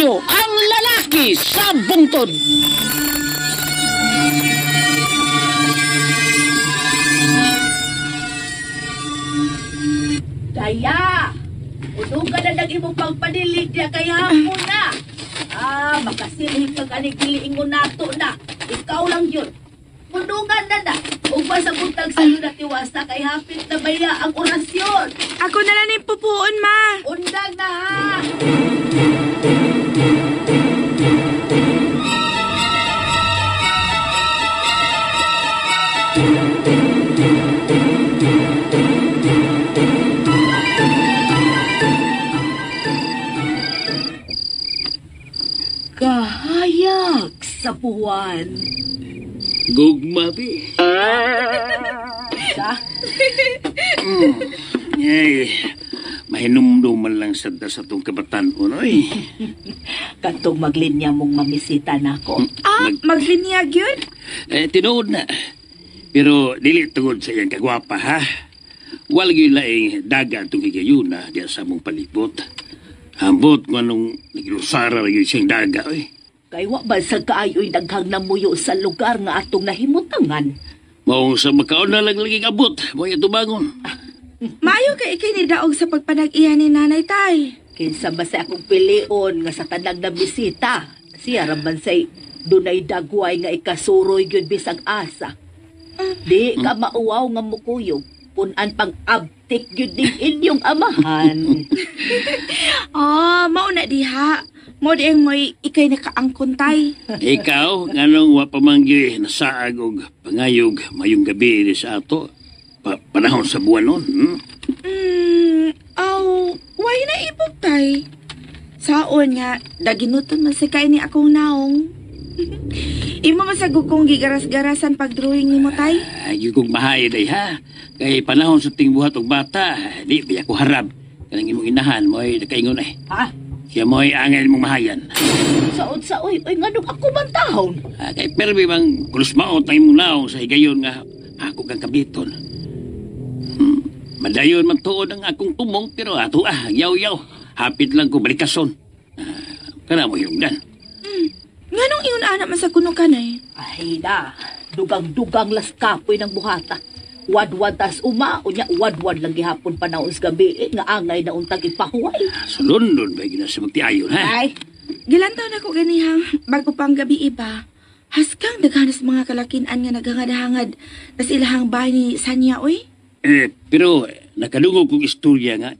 ninyo ang lalaki sa bungtod. Daya! Unong ka na nag-imong pagpanilig niya kaya mo na. Makasilip ka ganing piliingon nato na. Ikaw lang yun. Unungan na. Kung masabuntag sa'yo na tiwasa kay hapit na baya ang orasyon. Ako na lang yung pupuon, ma. Undang na ha! Kahayag sa buwan. Gugmati. Sa? Ay, mahinumduman lang sa tong kabataan ko, no eh. Katong maglinya mong mamisita na ako. Maglinyag yun? Tinuod na. Pero dili tungod sa iyang kagwapa, ha? Wala yun laing daga itong higayuna diya sa mong palibot. Ambot ko anong nagilusara lang yun siyang daga, eh. Kay wa ba sa kaayo'y daghang namuyo sa lugar nga atong nahimutangan? Mao sa makaon na lang lagi abot, mo yung tubangon. Maayo ka ikay ni daog sa pagpanag-iya ni nanay, tay. Kinsa ba sa akong pilion nga sa tanang na bisita? Siya ramban say dunay dagway nga ikasuroy gyud bisag asa. Di ka mauwaw nga mukuyog. Punan pang abtik gyud ning inyong amahan. Mauna diha. Mo di ang mo'y ikay nakaangkon, tay. Ikaw, nganong wa pamanggi nasaag og pangayog mayong gabi ni sa ato? Panahon sa buwan nun, Why na ipog, tay? Saon nga, daginuton man sa kay ni akong naong. Imo masagog kong gigaras-garasan pag-drawing ni mo, tay? Yung kong mahayad ay ha. Kay panahon sa ting buhat og bata, di biya ko harab. Kanang imong inahan mo ay nakaingon eh. Ha? Siya mo ay angel mong mahayan. Saod sa oy nganong ako man tahon? Kay permi bang kulos maot na imong naong sa higayon nga ako kang kabiton. Madayon man tuod ang akong tumong pero ato yaw-yaw. Hapit lang ko balikason. Kana mo yung dan. Nganong iyon anak man sa kuno kanay? Ay na, dugang-dugang las kapoy ng buhata. Wad-wad tas unya wad-wad lang gihapon panahon sa gabi nga angay na untag ipahuway. Sa London ba ginasa magtiayon, ha? Ay, Gilantaw na ko ganihang bago pang gabi iba. Haskang daghanas mga kalakinan nga naghangad-hangad tas ilahang bahay ni Sanya, oy. Pero nakadungog kong istorya nga,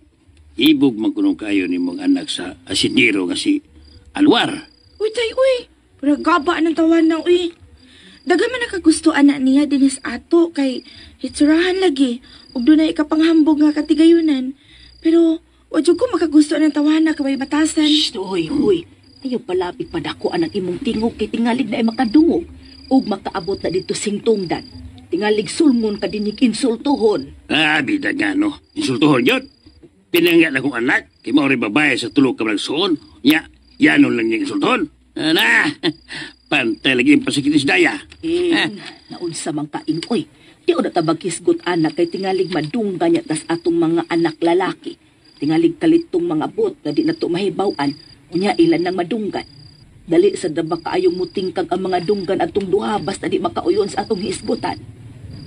ibog man kunong kayo ni mong anak sa asinero nga si Alwar. Uy, tay, uy. Pero gaba ng tawan na, uy. Daga man nakagusto anak niya dinis ato kay hitsurahan lagi. Ug doon na ikapanghambog nga katigayunan. Pero wadyo ko makagusto ng tawana kabay batasan. shh, huy. Ayaw palapit pa dako ang imong tingog kay tingalig na ay makadungog. Ug makaabot na dito singtungdan. Tingalig sulmon ka dinig insultuhon. Bida nga, no? Insultuhon yun. Pinanggat na kong anak, kay maori babae sa tulog ka magsuon. Yanon lang niyang insultuhon. Pantay lagi yung pasikitis daya. Naunsa mang kain, oy. Di o natabagkisgot anak kay tingalig madungga niya tas atong mga anak lalaki. Tingalig kalitong mga bot na di na to mahibawan. Unya ilan ng madunggan. Dali sa draba kaayong mutingkag ang mga dunggan atong duha basta di makauyon sa atong hisgutan.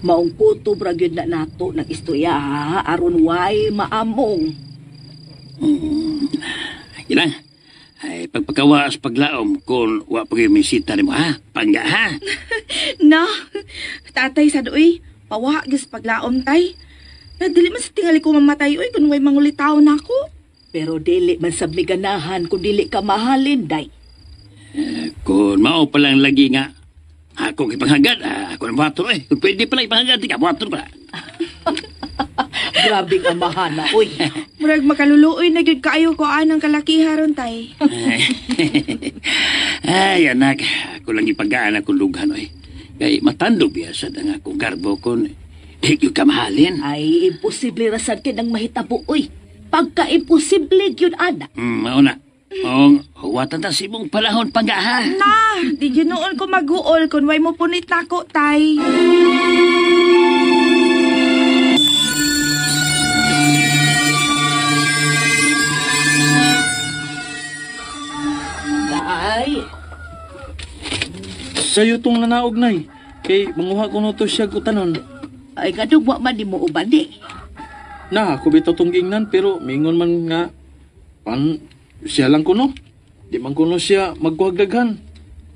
Maong kuto bragyod na nato nag-istorya aron way maamong. Ilang? Ay, pagpakawaas paglaom kung wa pag-imisita ni mo, ha? Pangga, ha? No, tatay sa doy. Pawa gis paglaom, tay. Dili man sa tingali ko mamatay, uy, kung may mangulitaw na ako. Pero dili man sa miganahan kung dili ka mahalin, day. Kung mao pa lang lagi nga, ako ipanghagad, ako ng water, eh. Kung pwede pala ipanghagad, di ka water pala. Grabing amahan na, uy. Murag makaluluoy na gyud kaayo ko anang kalakiharon, tay. Ay, anak, ako lang ipagaan akong lughan, eh. Kay matandog biyasa na nga akong garbo kon, yung kamahalin. Ay, imposible rasan kinang mahitabo, uy. Pagka-imposible yun, anak. Mauna. Ong, huwatan ta si mong palahon panggaha. Na, di ginoon ko mag-uol kung way mo punit nako, tay. Sayo tong nanaog, nay. Kay manguha ko no to siya kutanon. Ay kadug wa man nimo uban di. Na, ako bitaw tong gingnan, pero mingon man nga, siya lang kuno. Di man kuno siya magkuhagdaghan.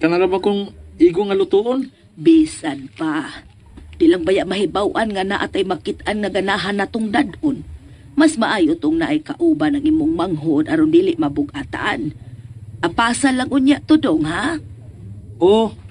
Kanara ba kung igo nga lutuon? Bisan pa. Di lang baya mahibaw-an nga naatay makitaan nga ganahan natong dadon. Mas maayo tong naay kauban ang imong manghod aron dili mabugataan. Apasan lang unya to dong, ha? Oo.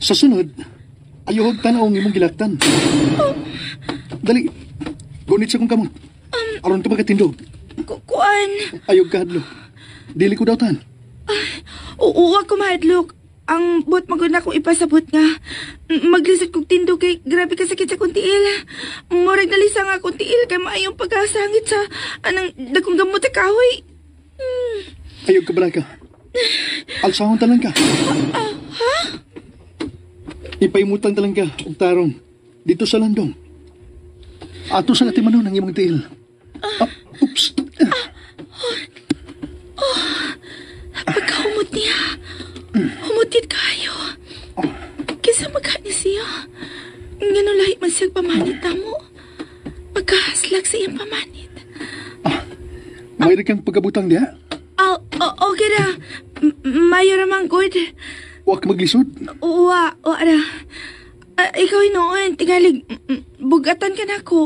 Sa sunod, ayog tanaw ang imong gilaktan. Dali, gunit sa kong kamot. Aron ka magkatindog. Kuan. Ayog ka hadlo. Dili ko daw tan. Oo, ako mahadlok. Ang bot magod na akong ipasabot nga. Maglisod kong tindog kay grabe ka sakit sa kong tiil. Murag nalisa nga akong tiil kay maayong pagkasangit sa anang dagong gamot sa kahoy. Ayog ka bala ka. Alsahon talang ka. Ipaimutan talang ka, og tarong. Dito sa landong. Ato sa natimanon ang imong tiil. Oops. Pagkahumot niya. Humutid kayo. Kisa magkani siya. Ngano lahi man siyang pamanit mo. Pagkahaslag sa iyang pamanit. Mayroon kang pagkabutang diha. Okay na. Mayo ramang good. Huwag ka maglisod. Wa ra. Ikaw noon, tingalig, bugatan ka na ko.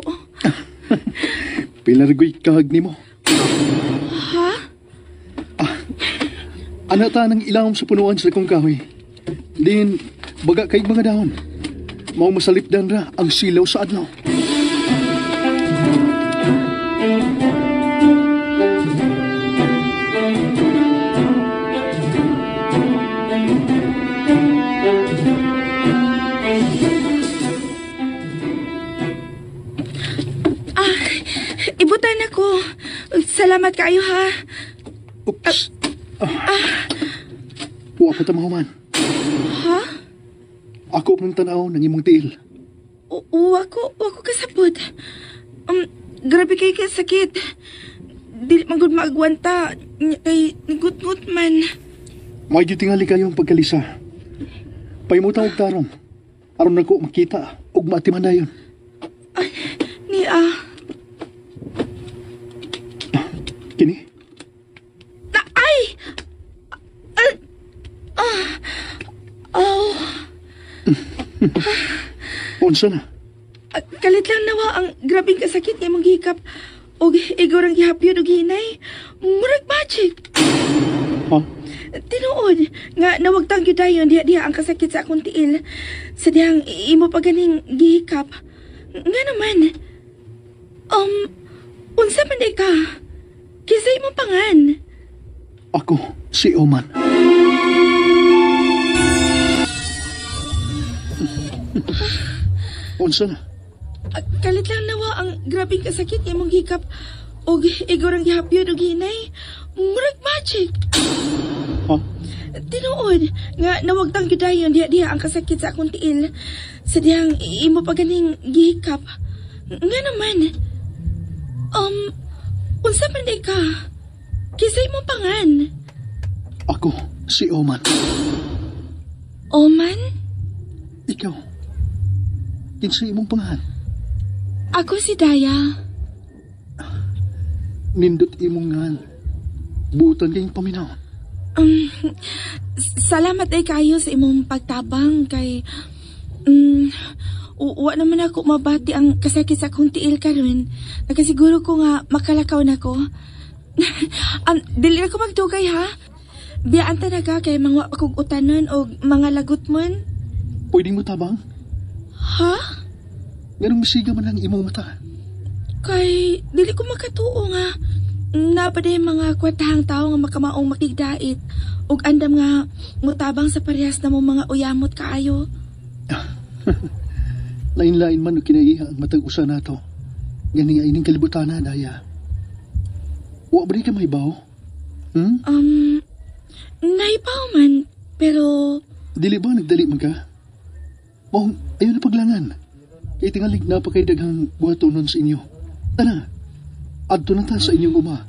Pilargoy kahag ni mo. Ha? Anata ng ilawom sa punuan sa kong kahoy. Din, baga kay mga dahon. Mao masalipdan ra ang silaw sa adlaw. Ibutan ako. Salamat kayo, ha? Oops. Huwag ka tamahuman. Ha? Ako ng tanaw ng imong tiil. Ako kasabot. Grabe kay kasakit. Dili magud maagwanta. Kay ngut-ngut man. May tingali kayong pagkalisa. Paimutang og tarong. Aron na ko makita og matiman na yun. Kini? Unsa na? Kalit lang nawa ang grabing kasakit nga mong gihikap. O igaw rang gihapyon o hinay. Murag magic. Ha? Tinuod nga nawagtang yun dayon diha ang kasakit sa akong tiil. Sa dihang imo pa ganing gihikap. Nga naman. Unsa man di ka? Kisa imo pangan. Ako, si Oman. Unsa na? Kalit lang nawa ang grabing kasakit nga mong gihikap. O igaw rang gihapyon o hinay. Murag magic. Ha? Tinuod nga nawagtang yun dayon diha ang kasakit sa akong tiil. Sa dihang imo pa ganing gihikap. Nga naman. Unsa man di ka? Kisa imo pangan. Ako, si Oman. Oman? Ikaw. Kinsa imong pangalan? Ako si Daya. Nindot imong ngan. Butan kayong paminaw. Salamat ay kayo sa imong pagtabang kay wa naman ako mabati ang kasakit sa akong tiil karon. Nakasiguro ko nga makalakaw na ko. Dili na ko magdugay, ha? Biyaan ta na ka kay mga akong utanon o mga lagot mon. Pwede mo tabang? Ha? Ganong misiga man ang imong mata. Kay dili ko makatuo nga. Napaday mga kwatahang tao nga makamaong makigdait. Ug andam nga mutabang sa parehas na mo mga uyamot kaayo. Lain-lain man o kinaiha ang matag-usa nato. Gani nga ining kalibutan na, Daya. Wa ba di ka mahibaw? Naipaw man, pero... Dili ba nagdali man ka? Mao, ayaw na paglangan. Kay tingalig na pa kay daghang buhatonon sa inyo. Tara, adto na ta sa inyong uma.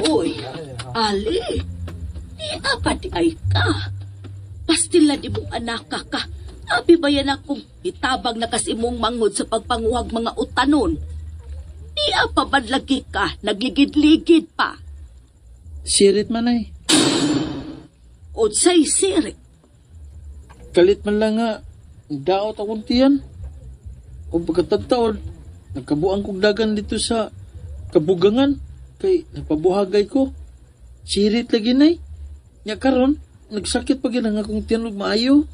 Uy, Ali, di apa di ay ka? Pastila di mong anak ka. Abi ba yan akong itabang na kasi mong mangod sa pagpanguhag mga utanon? Di apa man lagi ka, nagligid-ligid pa. Sirit man ay. O say sirik. Kalit man lang nga, daot akong tiyan. Kung pagkatagtaon, nagkabuang kong dagan dito sa kabugangan. Kay napabuhagay ko. Sirit lagi nay. Nya karon, nagsakit pa ginang akong tiyan ug maayo.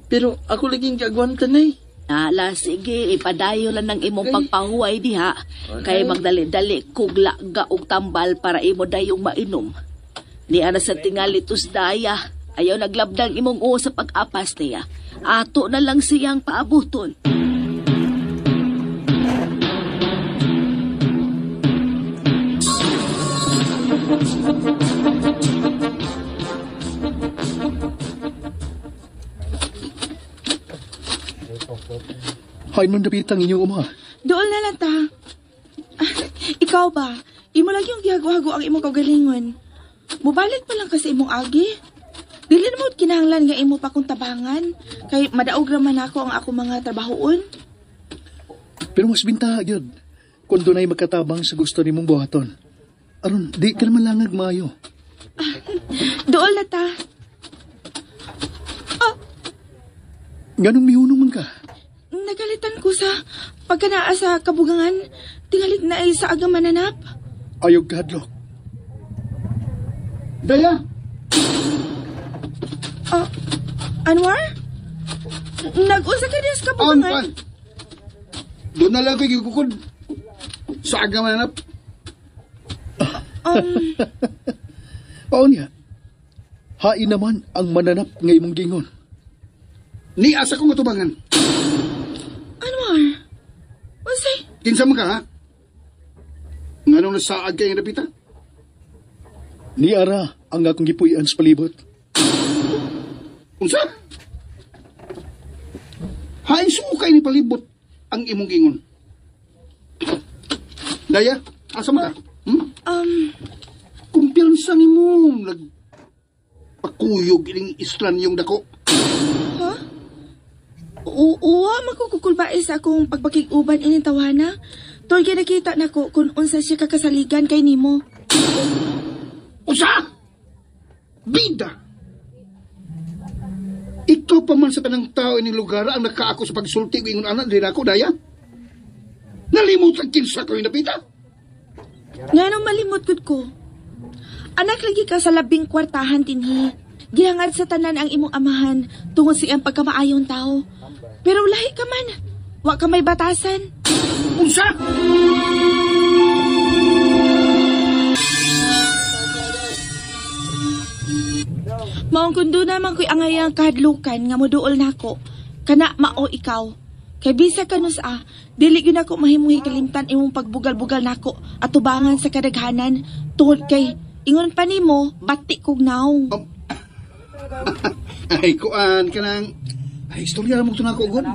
Pero ako laging gagwantan nay. Ala, sige, ipadayo lang ng imong pagpahuway diha. Kay magdali-dali kugla ga og tambal para imo dayong mainom. Ni ana sa tingali tusdaya, ayaw naglabdang imong uo sa pag-apas niya. Ato na lang siyang paabuton. Hay nun dapitang inyong uma. Doon na lang ta. Ikaw ba? Imo lang yung gihago-hago ang imong kagalingon. Mubalik pa lang kasi imong agi. Dili na mo kinahanglan nga imo pa kong tabangan. Kay madaog raman ako ang ako mga trabahoon. Pero mas binta, yun. Kung doon ay magkatabang sa gusto ni mong buhaton. Aron, di ka naman langag maayo. Doon na ta. Ganong mihunong man ka. Nagalitan ko sa pagkanaa sa kabugangan. Tingalig na ay sa agang mananap. Ayog kahadlok. Daya! Anwar? Nag-usa ka din sa kabugangan? Doon na lang ko ikukukod. Sa aga mananap. Oo niya. Hain naman ang mananap ng imong gingon. Ni asa kong atubangan. Anwar? Unsay? Kinsa mo ka, ha? Nganong nasaad kayo ng napita? Ni ara ang akong gipuy-an sa palibot. Unsa? Hain sukay ni palibot ang imong gingon. Daya, asa mo ka? Kumpiyansa ni mo. Nagpakuyog ining islan yung dako. Ha? Oo, makukukulbais akong pagpakiguban ining tawana. Tol nakita nako kung unsa siya kakasaligan kay nimo. Usa! Bida! Ikaw pa man sa tanang tao ining lugar ang nakaako sa pagsulti ko ingon anak din ako, Daya. Nalimot ang kinsa ko yung napita. Nga nang malimot gud ko. Anak lagi ka sa 14 kwartahan tinhi. Gihangad sa tanan ang imong amahan tungod sa iyang pagkamaayon tao. Pero lahi ka man. Wa ka may batasan. Unsa? Maong kundo naman ko'y angayang kahadlukan nga moduol nako. Kana mao ikaw. Kay bisa ka no sa dili gyud nako mahimong kalimtan imong pagbugal-bugal nako at tubangan sa kadaghanan tungod kay ingon pa nimo bati kog naong. Ay, kuan ka nang... Ay, istorya na mo ito na ako, God.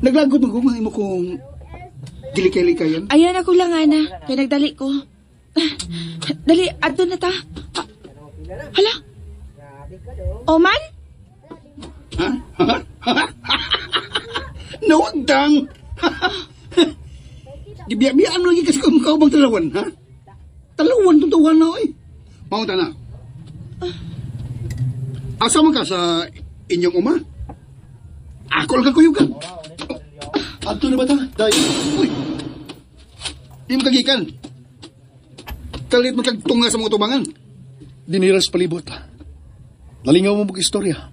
Naglagod mo kung mo kung gilikay-likayan. Ayan ako lang, Ana. Kaya nagdali ko. Dali, adto na ta. Hala? Oman? Ha? Nawagdang! Gibiya-biyaan mo lagi kasi kung bang talawan, ha? Talawan itong tawan na, oy. Maunta na. Asa man ka sa inyong uma? Ako lang kakuyugan. Adto na ba ta? Daya. Uy! Di mo kagikan. Kalit mo kagtunga sa mga tubangan. Diniras palibot. Nalingaw mo mong istorya.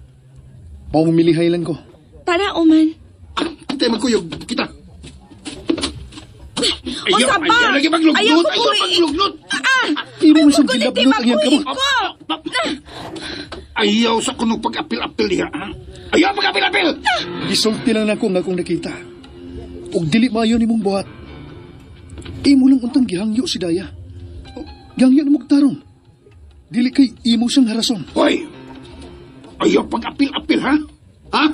Maumilihay lang ko. Tara, Oman. Kita magkuyog, kita. O Ayaw, saba? ayaw lagi maglugnot. Ayaw ko Ayaw buhi. maglugnot. Imo mo Ay, siyang kukulit, ginablot ang iyang mabuhi kamot. ko. Ayaw sa kuno pag-apil-apil diha. Ha? Ayaw pag-apil-apil. Gisulti lang ako nga akong nakita. Ug dili maayo nimong buhat. Imo lang untang gihangyo si Daya. Gihangyo na tarong. Dili kay imo siyang harason. Hoy! Ayaw pag-apil-apil, ha? Ha?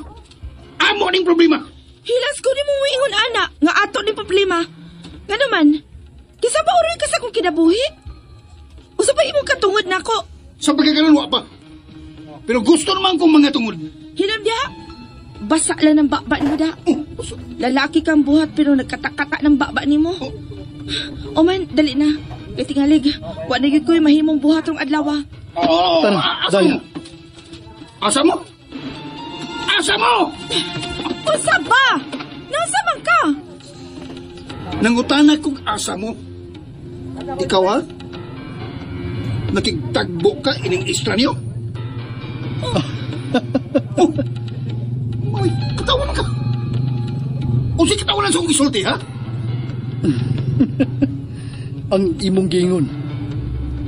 Amo ning problema. Hilas ko ni mo ingon ana nga ato ni problema. Nga naman, kisa ba oray ka sa kong kinabuhi? Usa pa imong katungod nako. Sa pagkakaroon, wa pa. Pero gusto naman kong mga tungod. Hinam diha. Basa lang ng baba ni mo da. Lalaki kang buhat pero nagkatakata ng baba ni mo. O man, dali na. Kaya tingalig, wa na yun ko'y mahimong buhat ng adlaw. Oh, Tara, Daya. Asa mo? Asa mo? Usa ba? Nasa man ka? Nangutana kong asa mo. Ikaw, ha? Nakigtagbo ka ining estranyo? Oh! Ay, katawan ka! O si katawan sa kong isulti, ha? Ang imong gingon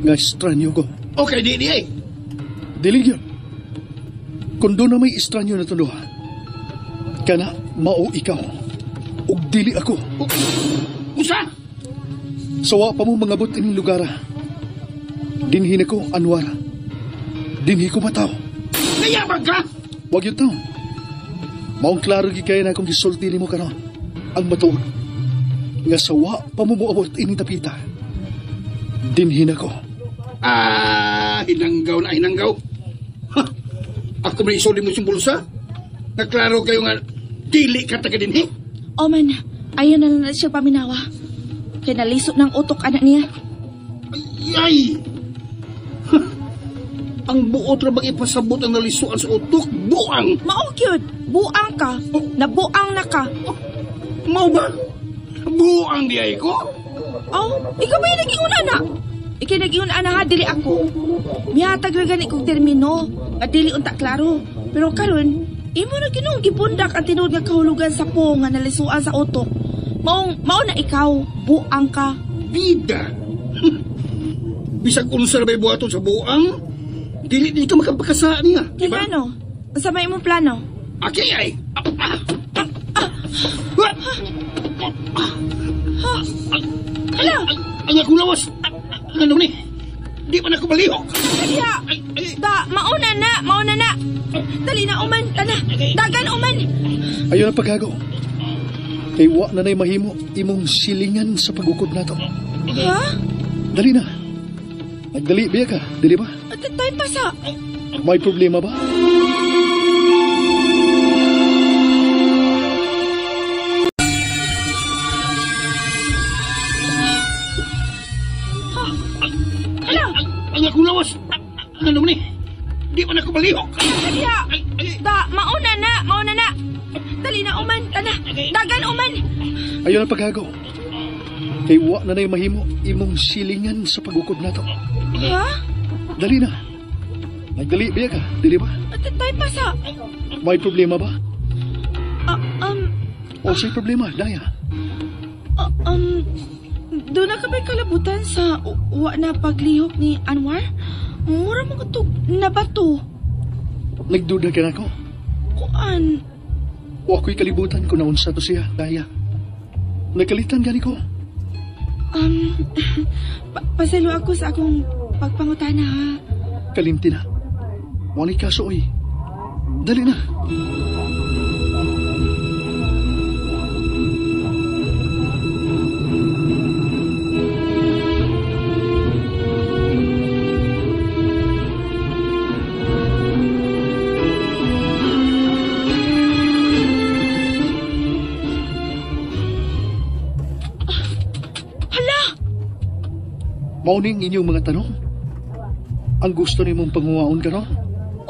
nga estranyo ko. Okay, di eh. Dili gyud. Kung doon na may estranyo na tulo, kana mao ikaw. Ug dili ako. Usa! Sawa pa mo mga but ining lugar. Dinhi ko Anwar. Dinhi ko mataw. Nayabag ka! Wag yun taon. Maong klaro gikaya na akong gisulti ni mo karon. Ang matuod. Nga sawa pa mo moabot ining tapita. Dinhi ko. Hinanggaw na hinanggaw. Ha! Ako may isuli mo siyang bulsa? Naklaro kayo nga, dili ka taga din, eh? O man, ayaw na lang na siya paminawa. Kaya nalisot ng utok anak niya. Ay! Ha! Ang buot na bang ipasabot ang nalisuan sa utok? Buang! Maugyod, buang ka. Nabuang na ka. Mau ba? Buang di ay ko? Oh, ikaw ba yung nag-iuna na? Ikaw nag-iuna na ha, dili ako. Mihatag na gani kong termino. At dili unta klaro. Pero karon, imo na ginong gipundak ang tinuod nga kahulugan sa po nga nalisuan sa utok. Mao na ikaw, buang ka. Bida! Bisag unsa na ba'y buhaton sa buang? Dili ka makapagkasaan niya, di ba? Kaya ano? Sa may imong plano? Okay ay! Hala! Ang akong lawas! Ano ni? Di pa na ako balihok! Kaya! Da, mauna na! Dali na, uman! Ana, dagan, uman! Ayaw na paghago. Kay wa na nay mahimo imong silingan sa pagukod nato. Ha? Dali na. Nagdali biya ka, dili ba? At time pa sa... May problema ba? Hala! Ang akong lawas! Ano ni? Di pa na ako balihok! Kaya! Da, mauna na! Dali na, uman! Ana, dagan, uman! Ayaw na paghago. Kay wa na nay mahimo imong silingan sa pagukod nato. Ha? Dali na. Nagdali biya ka, dili ba? At time pa sa... May problema ba? Ah, O say problema, Daya. doon na kami kalabutan sa wa na paglihok ni Anwar. Mura mo ito na bato. Nagduda ka na ko. Kuan, O ako'y kalibutan kung naunsa to siya, Daya. Nagkalitan gani ko. pasalo ako sa akong pagpangutana ha. Kalimti na. Wani kaso oy. Dali na. Mauning inyong mga tanong. Ang gusto ni mong panguwaon ka no?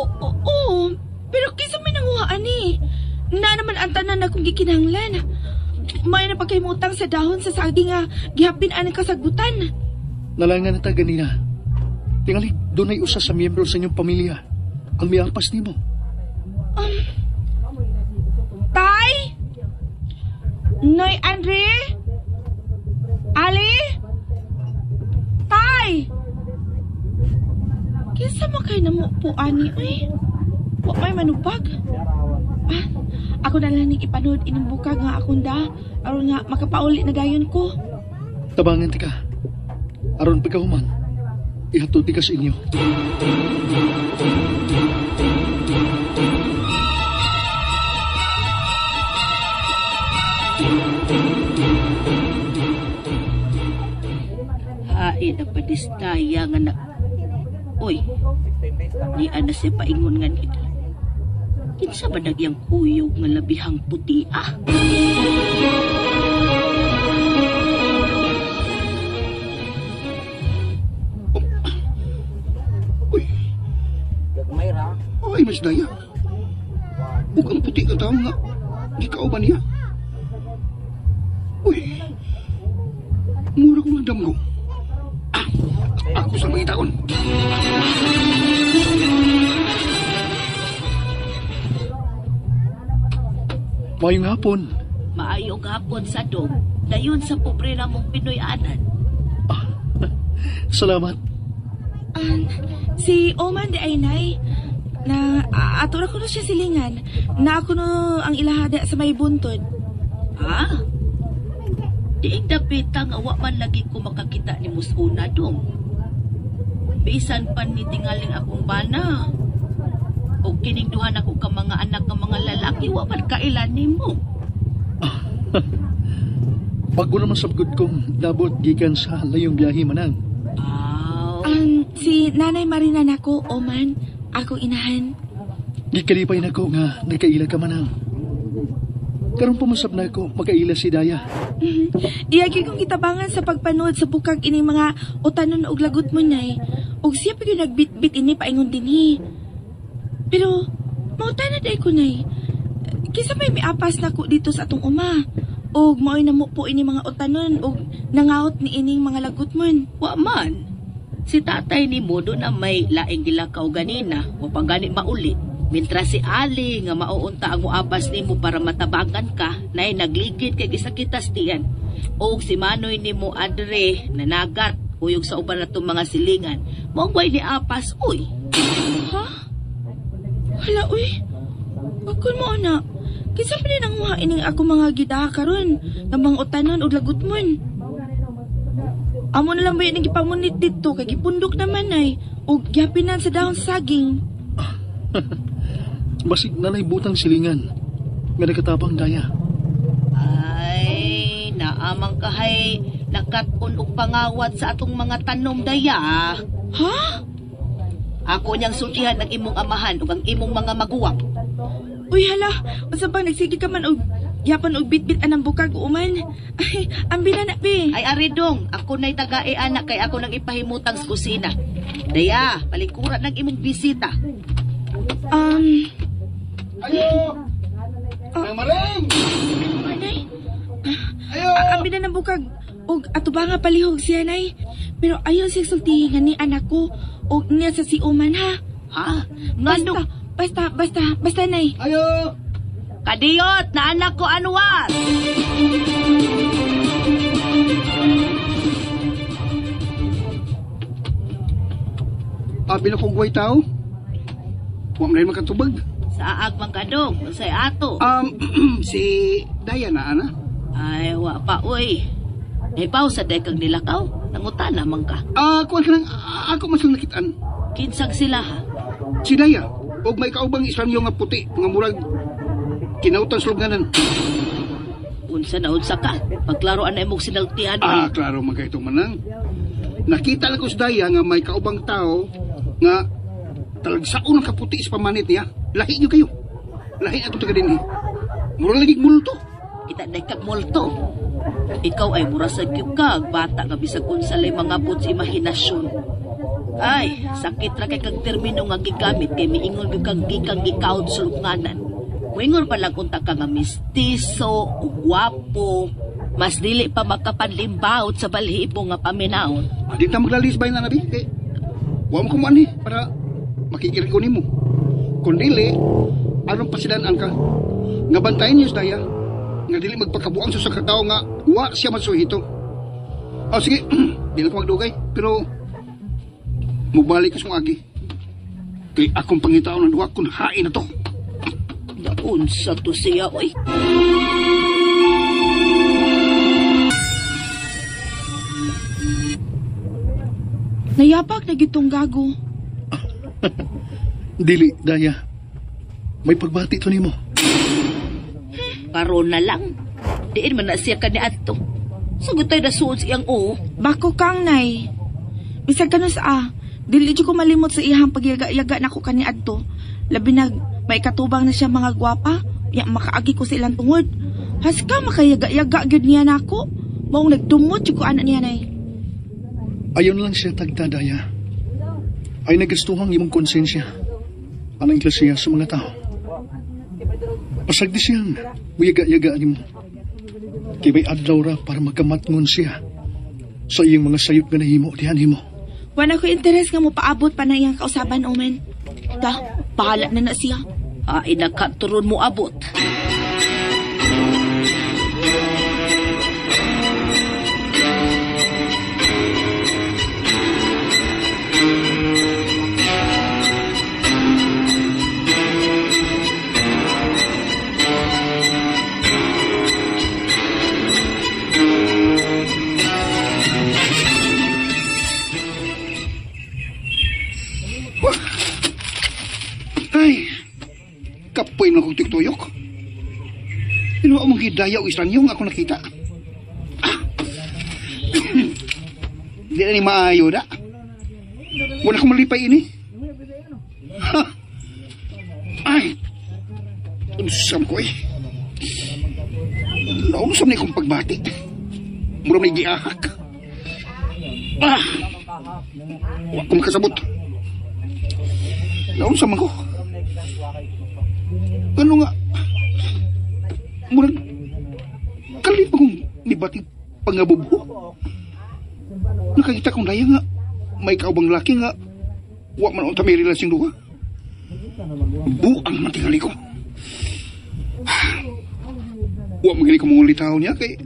Oo, pero kisa may nanguhaan eh. Na naman ang tanan na kong gikinahanglan. May na pagkaimutang sa dahon sa saging nga gihapin ang kasagutan. Nalangan na ta ganina. Tingali, doon ay usa sa miyembro sa inyong pamilya. Ang miampas ni mo. Tay? Noy Andre? Ali? Tay! Kinsa man kay namupo ani uy? Wa may manubag. Ah, ako na lang ning ipanood ining bukag nga akong da aron nga makapauli na dayon ko. Tabangan ti ka. Aron pagkahuman, ihatod ti ka sa inyo. Hain ang padistaya nga na... Uy, di ana siya paingon nga nila. Kinsa ba nagyang kuyog nga labihang puti ah? Ay, Mas Daya. Huwag ang puti ka tao nga. Di ka ba niya? Uy. Mura ko ng damgo. Ah, ako sa mga taon. Mayong hapon. Maayong hapon sa dog. Dayon sa pobre na mong Pinoy-anan. Salamat. Si Oman di ay nay na ato ra ko na siya silingan na ako no ang ilahada sa may buntod. Ha? Diing dapita nga wa man lagi ko makakita ni Musuna dong. Bisan pa ni tingaling akong bana. O kining duhan ako ka mga anak ng mga lalaki, wa man kailan nimo. Bago naman sabgod kong dabot gikan sa layong biyahe manang. Si Nanay Marina nako, Oman, akong inahan. Gikalipay na ko nga nagkaila ka manang. Karong pumusap na ako, makaila si Daya. Iyagi kong kitabangan sa pagpanood sa bukag ining mga utanon og lagot mo nay. Og siya pa yung nagbit-bit ini paingon dinhi. Pero, mauta na day ko nay. Kisa may apas na ko dito sa atong uma. Og maoy na mo po ini mga utanon og nangaot ni ining mga lagot mo. Wa man. Si tatay ni mo do na may laing gilakaw ganina, o pang gani maulit. Mintras si Ali nga mauunta ang muabas ni mo para matabangan ka, nay nagligid kay gisakitas tiyan. O si Manoy ni mo adre, nanagat, uyog sa uban na mga silingan. Mongway ni apas, uy. Ha? Hala, uy. Bakun mo, anak. Kinsa pa rin ang muha ining ako mga gida karon ng mga utanon o lagot mo. Amo na lang ba yung gipamunit dito kay gipundok naman ay o gihapinan sa dahon saging. Basig na butang silingan. Nga nagkatapang Daya. Ay, naamang kahay nakat-un og pangawat sa atong mga tanom daya. Ha? Ako niyang sultihan ng imong amahan ug ang imong mga maguwang. Uy, hala. Unsa bang nagsige ka man og yapan og bitbit anang bukag uman? Ay, ambila na, be. Ay aridong, ako na'y taga-e anak kay ako nang ipahimutang sa kusina. Daya, palikuran ng imong bisita. Ayo! Ang maring! Anay? Ayo! Ambila ng bukag og ato ba nga palihog siya, nay? Pero ayaw siya sultihan ni anak ko og niya sa si Uman, ha? Ha? Ngano? Basta, nay. Ayo! Kadiyot na anak ko Anwar! Abi na kong guway tao. Huwag na rin makatubag. Sa agmang kadong, say ato. Si Daya na, ana? Ay, wa pa, uy. Naipaw sa dekang nilakaw. Nangutan naman ka. Kuwan ka lang, ako mas lang nakitaan. Kinsang sila, ha? Si Daya, og may kaubang islamyo nga puti, nga murag kinautan sa lubnganan. Unsa na unsa ka? Paglaruan na imong sinaltihan. Klaro man kayo itong manang. Nakita lang ko si Daya nga may kaubang tao nga talagsaon ang kaputi sa pamanit niya. Lahi nyo kayo. Lahi ako taga din eh. Mura lagi multo. Kita na kag multo. Ikaw ay mura sa kag bata nga bisag unsa lay mga buts imahinasyon. Ay, sakit ra kay kag termino nga gigamit kay miingon gyud kag gikang gikaod sa lubnganan. Wingon pa lang unta ka nga mistiso, guwapo, mas dili pa makapanlimbaot sa balhibo nga paminaon. Di ta maglalisbay na nabi. Huwag mo kumuan eh, para makikiri ko nimo. Kung dili, anong pasilanaan ka? Nga bantayin niyo sa Daya, nga dili magpakabuang sa kakao nga wa siya masuhito. Sige. Di na ko magdugay. Pero, mubalik ka sa agi. Kay akong pangitaon ng duwa kung hain na to. Naunsa to siya, oy. Nayabag na gitong gago. Dili, Daya. May pagbati to nimo. Karon na lang. Diin man na siya ka ni Ato. Sagot tayo na suod siyang oo. Bako kang nay. Bisag ka dili ko malimot sa iyang pagyaga-yaga na ko kani adto. Labi na may katubang na siya mga gwapa. Ya makaagi ko sa ilang tungod. Haska makayaga-yaga gyud niya nako. Maong nagdumot jud ko anak niya nay. Ayon lang siya tagta, Daya. Ay nagastuhang imong konsensya. Anang klasiya sa mga tao. Pasagdi siyang muyaga-yaga ni mo. Kay may adlaw ra para magkamatngon siya sa iyang mga sayop nga nahimo dihan himo. Wala ko interes nga mo paabot pa na iyang kausaban, Omen. Bahala na siya. Ay nakaturon mo abot. Ay, kapoy na kong tiktuyok. Pero ang mga hidaya o islang ako nakita. Hindi na ni maayo na. Wala akong malipay ini. Ha? Ay, unsam ko eh. Naunsam na akong pagbati. Mura may giahak. Wala akong makasabot. Naunsam ako. Ano nga? Murag kalit akong nibati pangabubo. Nakakita kong daya nga may kaubang laki nga wa man unta may relasyon duha. Buang man tingali ko. Wa man ko mong litaw niya kay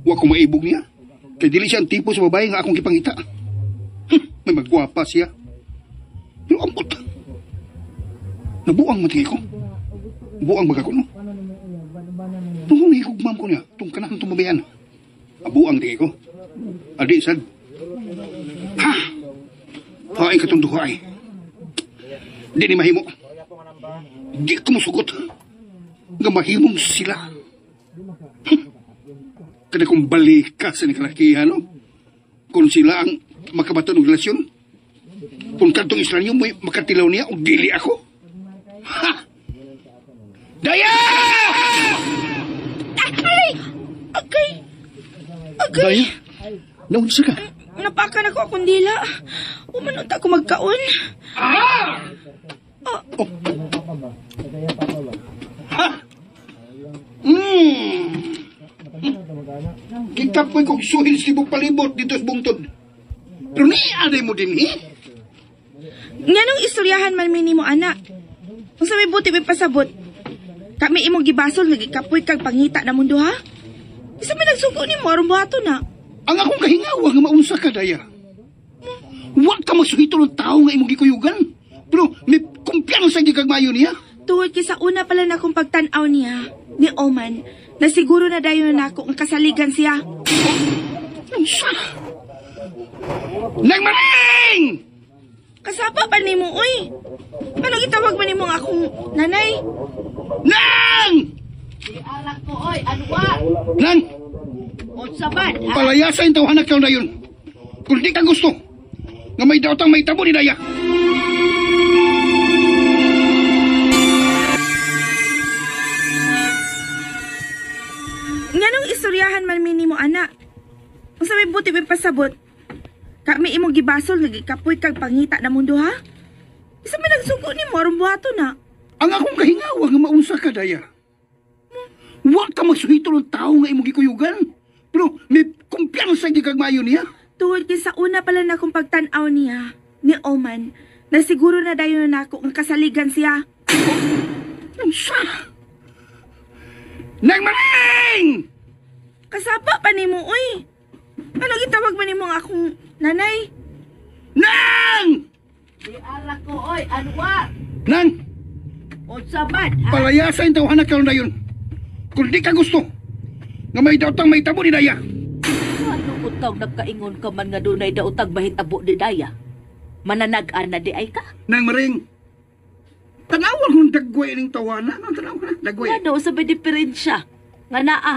wa ko maibog niya. Kay dili siya ang tipo sa babae nga akong kipangita. May magwapa siya. Pero ambot. Nabuang man tingali ko. Buang baga ko no. Nung higugmam ko niya, itong kanang tumabayan. Abuang tingali ko. Adi sad. Ha! Haay ka itong duha ay. Di ni mahimo. Di ko musugot. Nga mahimong sila. Kada kong balikas sa nikalakihan, no? Kung sila ang makabato ng relasyon. Kung kantong Israel mo makatilaw niya o dili ako. Ha! Daya! Agay! Daya, naunsa ka? Napakan ako akong dila. Umanunta ko magkaon. Kita po'y kong suhil sibong palibot dito sa bungtod. Pero aday mo din, eh? Nga nung istoryahan man minimo, anak. Kung sa may buti may pasabot, kami imong gibasol, nagikapoy kag pangita na mundo, ha? Isa may nagsuko ni mo, aron buhato na. Ang akong kahingawa nga maunsa ka, Daya. Huwag ka magsuhito ng tao nga imong gikuyugan. Pero may kumpiyansa gikag mayo niya. Tuwod kisa una pala na kong pagtanaw niya, ni Oman, na siguro na dayon na ako ang kasaligan siya. Unsa? Nagmaring! Kasapa pa ni mo, uy. Ano gitawag man ni mo nga akong nanay? Nang! Alak ko, oy, anwa. Nang! Unsa man, ha? Palayasa yung tawanak ka na yun. Kung di ka gusto, nga may daotang may tabo ni Daya. Nga nung istoryahan man minimo, anak. Kung sa may buti may pasabot, kami imong gibasol, nagikapoy kag pangita na mundo, ha? Isa may nagsuko ni mo, aron buhato na. Ang akong kahingawa nga maunsa ka, Daya. Huwag ka magsuhito ng tao nga imong gikuyugan. Pero may kumpiyansa gikag mayo niya. Tuwod kay sa una pala na kong pagtanaw niya, ni Oman, na siguro na dayon na ako ang kasaligan siya. Unsa? Nagmaring! Kasapa pa ni mo, uy. Ano gitawag man nimo nga akong nanay? Nang! Di ara ko, oy, Anwar. Nang! Unsa man, ha? Palayasan tawahan na karon dayon. Kung di ka gusto, nga may daotang may tabo ni Daya. Ano utang nagkaingon ka man nga dunay daotag mahitabo di daya? Mananag-an na di ay ka? Nang maring, tanawal kong dagway ning tawanan. Ang tanawal na, dagway. Nga daw sa may diferensya. Nga naa,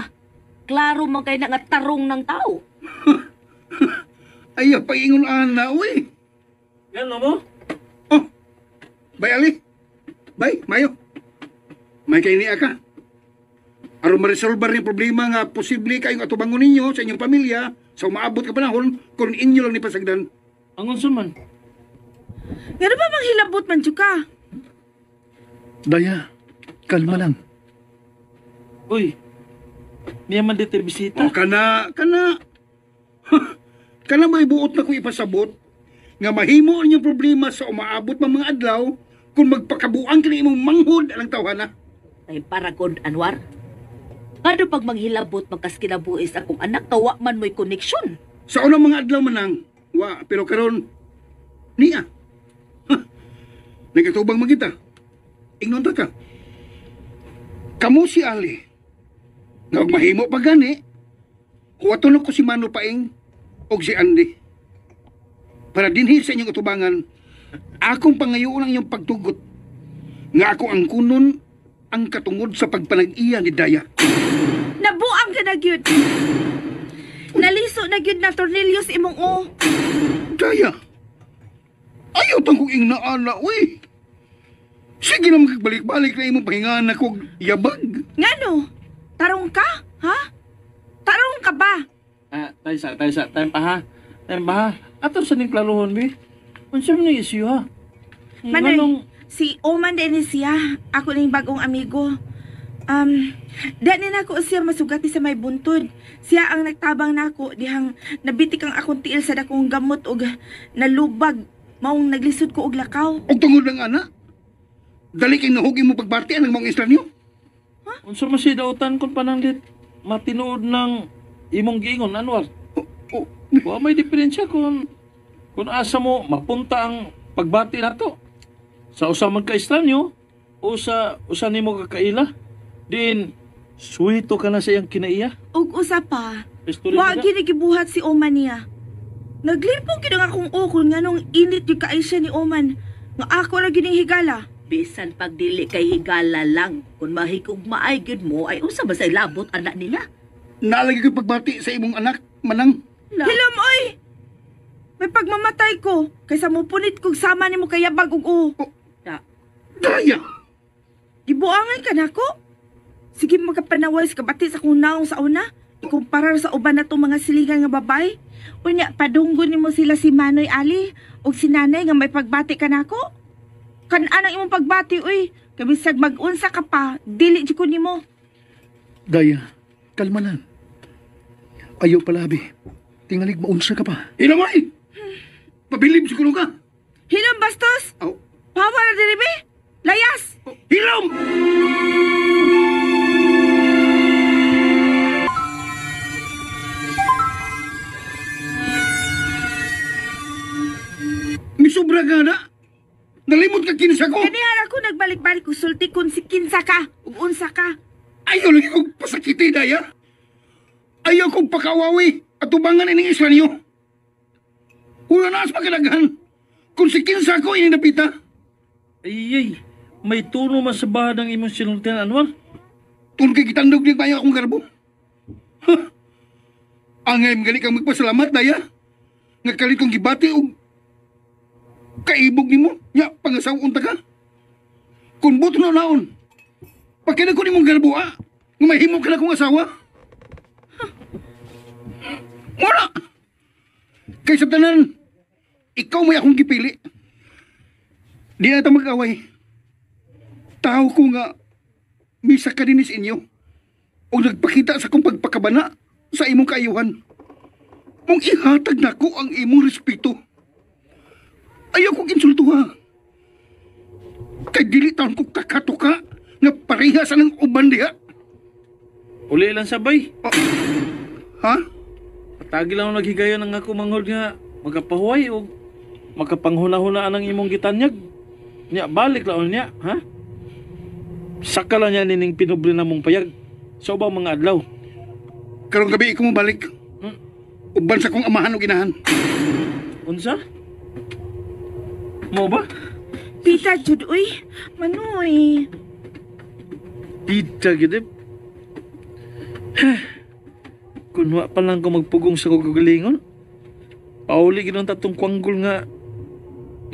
klaro man kay nga tarong ng tao. Ayaw, paingon ana, uy. Yan mo? Oh, bay Ali. Bay, Mayo. May kay niya ka. Aron ma-resolve rin problema nga posible kayong atubangon ninyo sa inyong pamilya sa umaabot ka panahon kung inyo lang ni pasagdan. Angon suman? Ngano ba manghilabot man jud ka? Daya, kalma lang. Uy, niya man dito bisita. O kana. Kana may buot na ko ipasabot nga mahimo ang inyong problema sa umaabot ng mga adlaw kung magpakabuang kini imong manghod alang tawhana. Ay paragod, Anwar. Kado pag manghilabot magkaskinabuis akong anak, kawa man mo'y koneksyon. Sa unang mga adlaw manang, pero karon niya. Nagatubang man kita. Ingnon ta ka. Kamu si Ali. Nga mahimo pa gani. Huwaton ko si Mano Paing o si Andy. Para dinhi sa inyong utubangan, akong pangayoon ang inyong pagtugot. Nga ako ang kunon ang katungod sa pagpanag-iya ni Daya. Nabuang ka na gyud. Naliso na gyud na tornilyo sa imong o. Daya, ayaw tang kong ingnaana, uy. Sige na magbalik-balik na imong pahingaan ako yabag. Ngano? Tarong ka? Ha? Tarong ka ba? Tayo sa, tayo pa ha. Ato sa ning klaruhon, bi. Unsa man ni isyu ha? Manay, Nganong- si Oman din siya. Ako na yung bagong amigo. Dani na ako siya masugati sa may buntod. Siya ang nagtabang na ako. Dihang nabitik ang akong tiil sa dakong gamot og nalubag. Maong naglisod ko og lakaw. Og tungod ng ana, dali kay nahugi mo pagbartian ng mga estranyo. Unsa man si dautan kon pananglit matinuod ng imong giingon, Anwar? Oh, Wa may diferensya kung asa mo mapunta ang pagbati nato. Sa usa man ka estranyo o sa usa nimo kakaila. Din suwito ka na sa iyang kinaiya. Og usa pa, Istorya wa nila. ginigibuhat si Oman niya. Naglipong kinang akong ukol nga nung init yung kaisya ni Oman. Nga ako ra gining higala. Bisan pagdili kay higala lang. Kung mahikog maay gyud mo, ay usa ba sa labot anak nila? Naalagi ko pagbati sa imong anak, manang. Hilam, oy! May pagmamatay ko. Kaysa mo punit kong sama ni mo kayabag og o. Daya, Gibuangan ka na ko? Sige magkapanaway sa kabati sa kong naong sa una. Ikumparar sa uban na itong mga silingan nga babay. Unya, padunggon ni mo sila si Manoy Ali o si Nanay nga may pagbati ka na ko. Kanaan ang imong pagbati, uy. Kabisag mag-unsa ka pa, dili di ko ni mo. Daya, kalma lang. Ayaw palabi. Tingalig maunsa ka pa. hinamay! Pabilib siguro ka. Hilam, bastos! Oh, Pawa na diribe! Layas! hilam! Misubra ka na. Nalimot ka kinsa ko. Kanihan ako nagbalik-balik kusulti kung si kinsa ka, ug unsa ka. Ayaw lagi kong pasakiti, Daya. Ayaw kong pakawawi at tubangan ining isla niyo. Wala na as magkalagahan. Kung si kinsa ko ining napita. Ay, may tuno man sa bahad ng imong sinultian, Anwar. Tun kay kitandog din bayo akong garbo. Ha? Angay magali kang magpasalamat, Daya. Nga kalit kong gibati o kaibog ni mo. Nya, pangasaw unta ka. Kung buto na naon. Pagkina ko ni mong garbo, nga mahimo ka na kong asawa. Wala. Kay sa tanan, ikaw may akong gipili. Di na ito mag-away. Tao ko nga, misa ka din sa inyo. O nagpakita sa kong pagpakabana sa imong kaayuhan. Mong ihatag na ko ang imong respeto. Ayaw kong insultuha. Kay dili taon ko kakatuka nga parehas ng uban diha. Uli lang sabay. Ha? Patagi lang naghigayon ang ako manghod nga magapahuway o makapanghuna-hunaan ang imong gitanyag. Nya balik lang niya, ha? Saka lang niya nining pinubli na mong payag. Sa ubang mga adlaw. Karong gabi ikaw mo balik. Uban sa kong amahan o ginahan. Unsa? Mo ba? Pita, Jud, uy. Manoy. Pita gid. Kunwa pa lang ko magpugong sa kagalingon. Pauli gid ang tatong kwanggol nga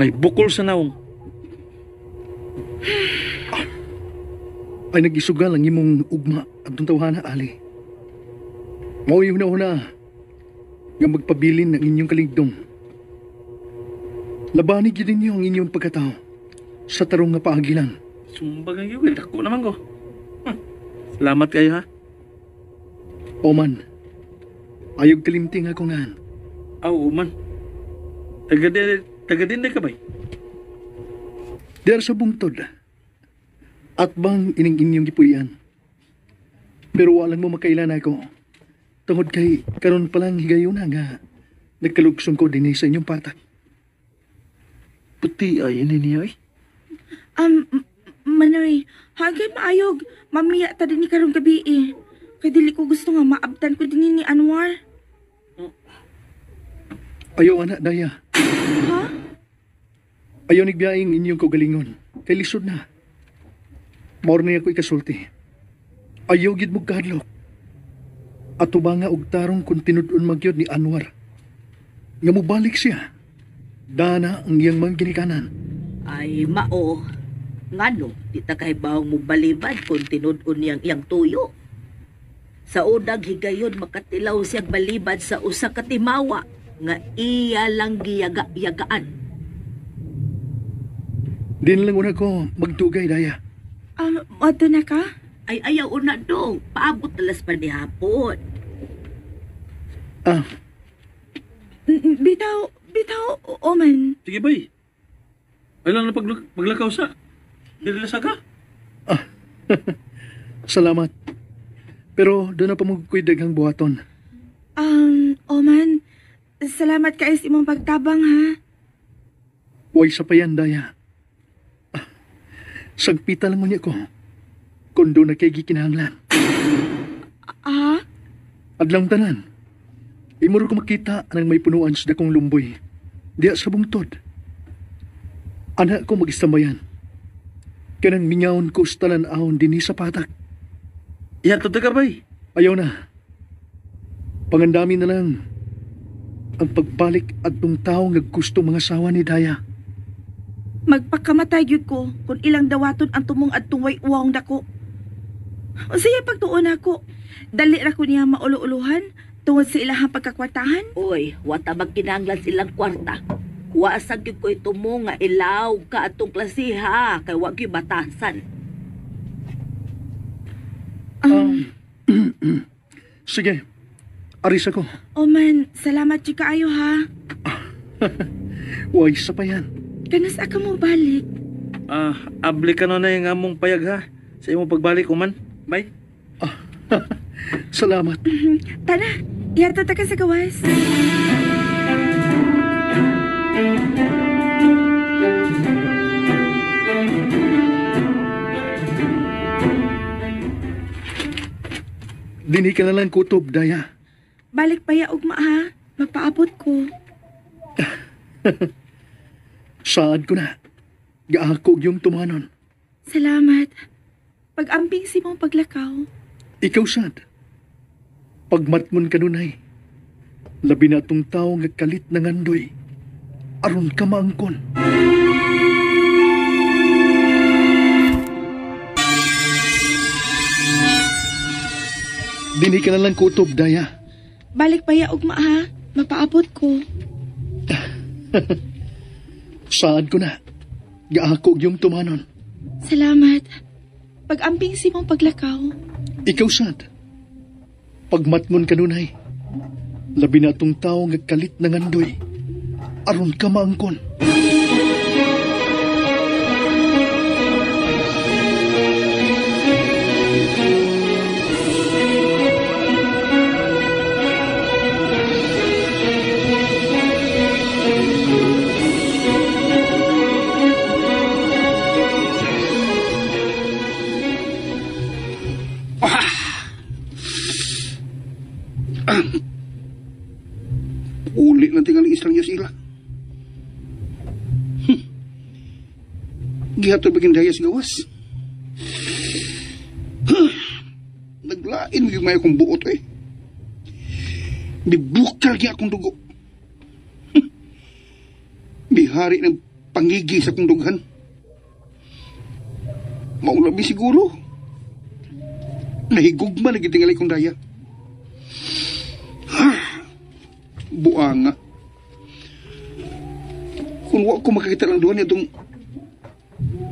may bukol sa naong. Ay nagisugal ang imong ugma at tawhana, Ali. Mao yung una nga magpabilin ng inyong kaligdong. Labanig yun ninyo ang inyong pagkatao sa tarong nga paagilan. Sumbag ang iwid. Ako naman ko. Salamat kayo, ha? Oman, ayog kalimting ako nga. Aw, man. Taga din ka ba? Diyar sa bungtod. At bang ining inyong gipuyan. Pero walang mo makailan ako. Tungod kay karon pa lang higayon na nga nagkalugsong ko din sa inyong patak. Puti ay ini niya, eh. Manoy, hagay maayog. Mamiya ta din ni karong gabi eh. Kay dili ko gusto nga maabtan ko din ni Anwar. Ayaw anak, Daya. Ha? Ayaw nigbiyaing inyong kaugalingon. Kay lisod na. Maor na ako ikasulti. Ayaw gid mo kahadlok. At ba nga og tarong kung tinudon magyod ni Anwar. Nga mo balik siya. Dana ang iyang mga ginikanan. Ay, mao. Ngano, di ta kahibaw mo balibad kung tinud-on niyang iyang tuyo. Sa udag higayon makatilaw siyang balibad sa usa ka timawa nga iya lang giyaga-yagaan. Din lang una ko magdugay, Daya. Ato na ka? Ay ayaw una dong, paabot talas pa ni hapon. Ah, Bitaw, Oman. Sige, bay. Ay lang na paglakaw sa. Dili sa ka? salamat. Pero doon na pa magkuy daghang buhaton. Oman, salamat kayo sa imong pagtabang, ha? Huwag sa payan, Daya. Sagpita lang mo niya ko. Kung doon na kay gikinahanglan. Adlang tanan. Imuro ko makita nang may punuan sa dakong lumboy. Diya sa bungtod. Anak ko mag-istambayan. Kanang mingaon ko sa talan-ahon din sa patak. Iya, ka, bay. Ayaw na. Pangandami na lang ang pagbalik at tong tao nga gusto mga sawa ni Daya. Magpakamatay gyud ko kung ilang dawaton ang tumong at tungway uwang dako. O siya pagtuon ako. Dali ra ko niya maulo-uluhan tungod sa ilahang pagkakwartahan. Uy, wata magkinahanglan silang kwarta. Wasag gyud ko ito mo nga ilaw ka atong klasiha kay wag gyud batasan. Sige, aris ako. Oman, salamat gyud kaayo, ha? Huwag sa payan. Kanas ka mo balik. Abli ka na yung among payag, ha? Sa imong pagbalik, man. Bay. Salamat. Tana, yarta ta ka sa gawas. Dini ka na lang kutob, Daya. Balik pa ya ugma, ha? Mapaabot ko. Saad ko na. Gaakog yung tumanon. Salamat. Pag-amping si mong paglakaw. Ikaw sad. Pagmatmon kanunay. Labi na tong tao nga kalit na ngandoy. Aron ka maangkon. Dini ka na lang kutob, Daya. Balik pa ya ugma, ha? Mapaabot ko. Saad ko na. Gaakog yung tumanon. Salamat. Pag-amping si mong paglakaw. Ikaw sad. Pagmatmon kanunay. Labi na tong tao nga kalit na ngandoy. Aron ka maangkon. Uli lang tingali islang niya sila. Gihatod baging daya sa gawas. Naglain mo may akong buot eh. Bibukal niya akong dugo. Bihari ng pangigi sa akong dughan. Maulabi siguro. Nahigugma na gitingalay kong daya. Buanga. Kung wa ko makakita lang doon itong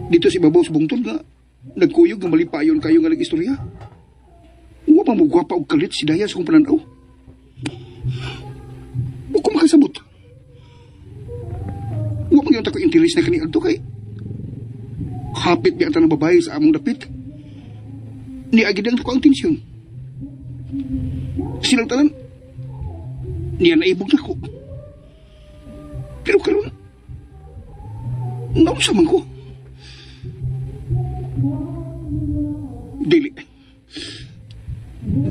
dito si Babaw sa bungtod nga nagkuyog nga malipayon kayo nga nag-istorya. Wa pa mo gwapa og kalit si Daya sa kong pananaw. Wa ko makasabot. Wa pa gyud ako interes na kani adto kay hapit biya ta ng babae sa among dapit. Ni agidang ko ang tensyon. Silang tanan niya naibog na ko. Pero karon naunsa man ko.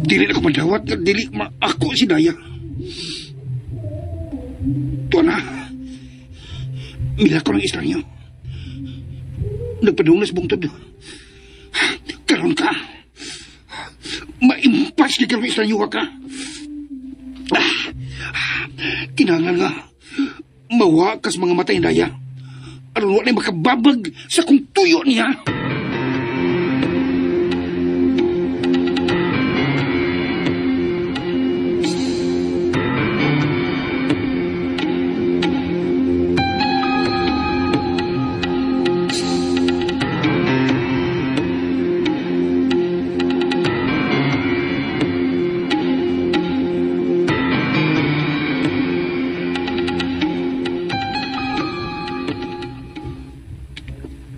Dili na ko madawat nga dili ako si Daya. Tuwa na. Mila ko ng estranyo. Nagpadungas bungtod. Karon ka. Maimpas ka karon estranyo ka. Kinahanglan nga mawakas mga matay Daya. Aron wala makababag sa kung tuyo niya.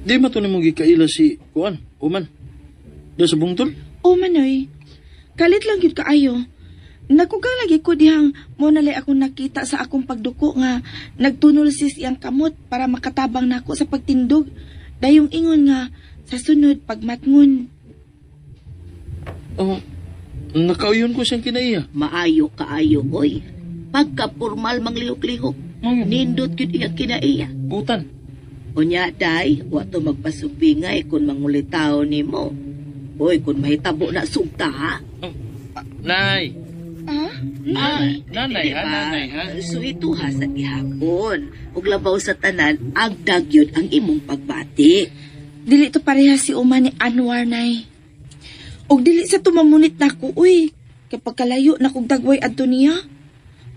Di matuloy mong gikaila si Kuan, Uman. Da sa bungtol? O manoy, kalit lang yun kaayo. Nakugang lagi ko dihang mo nalay akong nakita sa akong pagduko nga nagtunol sis iyang kamot para makatabang nako sa pagtindog. Dayong ingon nga sa sunod pagmatngon. Oh, nakauyon ko siyang kinaiya. Maayo kaayo, oy. Pagka-formal manglihok-lihok, nindot yun iya kinaiya. Utan. Unya, day, wato magpasupingay kung mangulitaw ni mo. Hoy, kung mahitabo na sugta, ha? Nay! Nanay diba? Nanay ha? So ito ha sa gihapon. Ug labaw sa tanan, agdag yun ang imong pagbati. Dili to pareha si Uma ni Anwar, nay. Og dili sa tumamunit nako, uy. Kapag kalayo na kog dagway adto niya.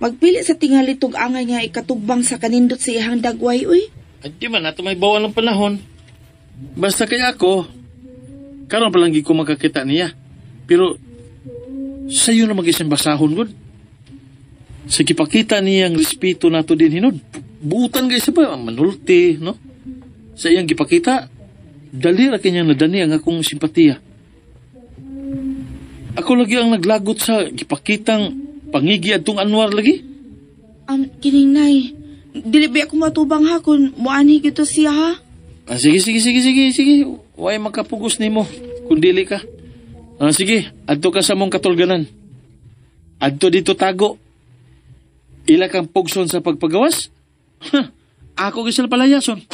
Magpili sa tingali tug angay nga ikatugbang sa kanindot sa iyang dagway, uy. At di man, nato may bawal ng panahon. Basta kaya ako, karon pa lang ko makakita niya. Pero, sa'yo na mag-isang basahon, good. Sa kipakita niyang respeto nato din hinod. Buutan guys ba, manulti, no? Sa iyang kipakita, dali ra kanyang nadani ang akong simpatiya. Ako lagi ang naglagot sa kipakitang pangigi atong Anwar lagi. Kining nay. Dili ba ako matubang ha kung muani gito siya ha? Sige. Huwag makapugos ni mo kung dili ka. Sige, adto ka sa mong katulganan. Adto dito tago. Ila kang pugson sa pagpagawas? Ako gisal palayason.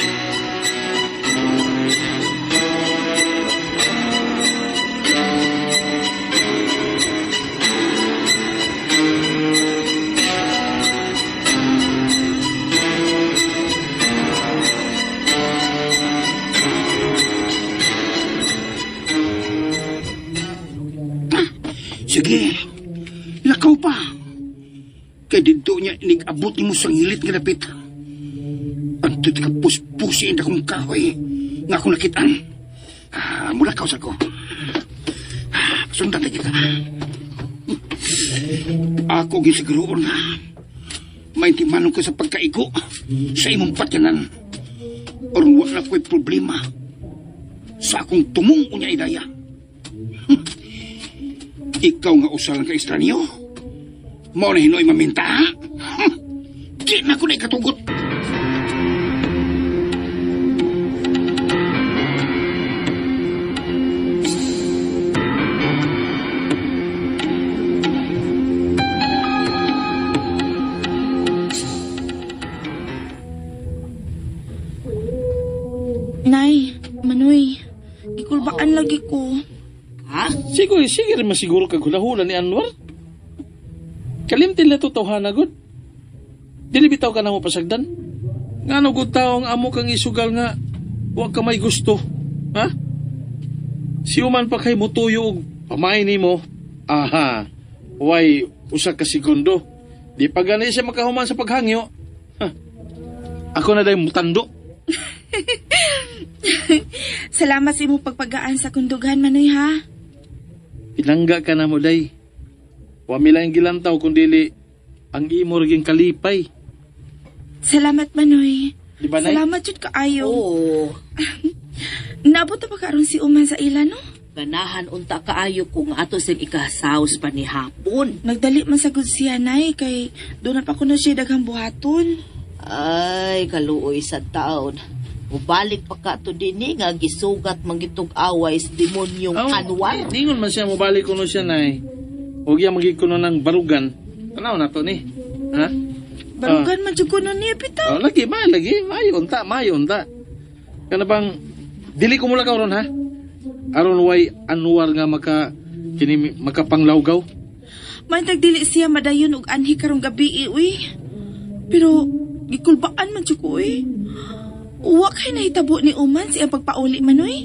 Sige, lakaw pa. Kaya dito niya inigabot ni mo sa ngilit nga dapit. Anto ka puspusin na kong kahoy nga akong nakitaan. Mula kaw sa ko. Sundan na kita. Ako gisiguroon na maintimanong ka sa pagkaigo sa imong patyanan. Oron wala ko'y problema sa akong tumong unya idaya. Ikaw nga usalang ka estranyo? Mao na hinoy maminta, ha? Di na ko na ikatugot. Manoy, gikulbaan lagi ko. Ha? Sige rin masiguro kag hula-hula ni Anwar. Kalimtin na totoo na gud. Dili bitaw ka na mo pasagdan. Ngano gud taong amo kang isugal nga wa ka may gusto. Ha? Si Uman pa kay mutuyo og pamay nimo. Aha. Way usa ka segundo. Di pa gani siya makahuman sa paghangyo. Ha. Ako na day mutando. Salamat sa imong pagpagaan sa kundugan, Manoy, ha? Pilangga ka na mo day. Wa mi lang gilantaw kundi ang imo riging kalipay. Salamat, Manoy. Di ba, Nay? Salamat jud kaayo. Oo. Nabot na ba karon si Uman sa ila, no? Ganahan unta kaayo kung ato sing ikasaos pa ni hapon. Nagdali man sa good siya, Nay, kay doon na pa ko na siya daghang buhaton. Ay, kaluoy sa taon. Mubalik pa ka to dini nga gisugat manggitog away sa demonyong Anwar. Ningon man siya mobalik kuno siya nay. Huwag yan magikuno ng barugan. Tanaw na to ni. Ha? Barugan man jud ko nun niya, bitaw. Oh, lagi. Mayon ta. Kana bang, dili ko mula ka ron ha? Aron way Anwar nga makapanglawgaw. May nagdili siya madayon og anhi karong gabi, uy. Pero, gikulbaan man jud ko, uy. Uwa kay nahitabo ni Uman siyang pagpauli, Manoy.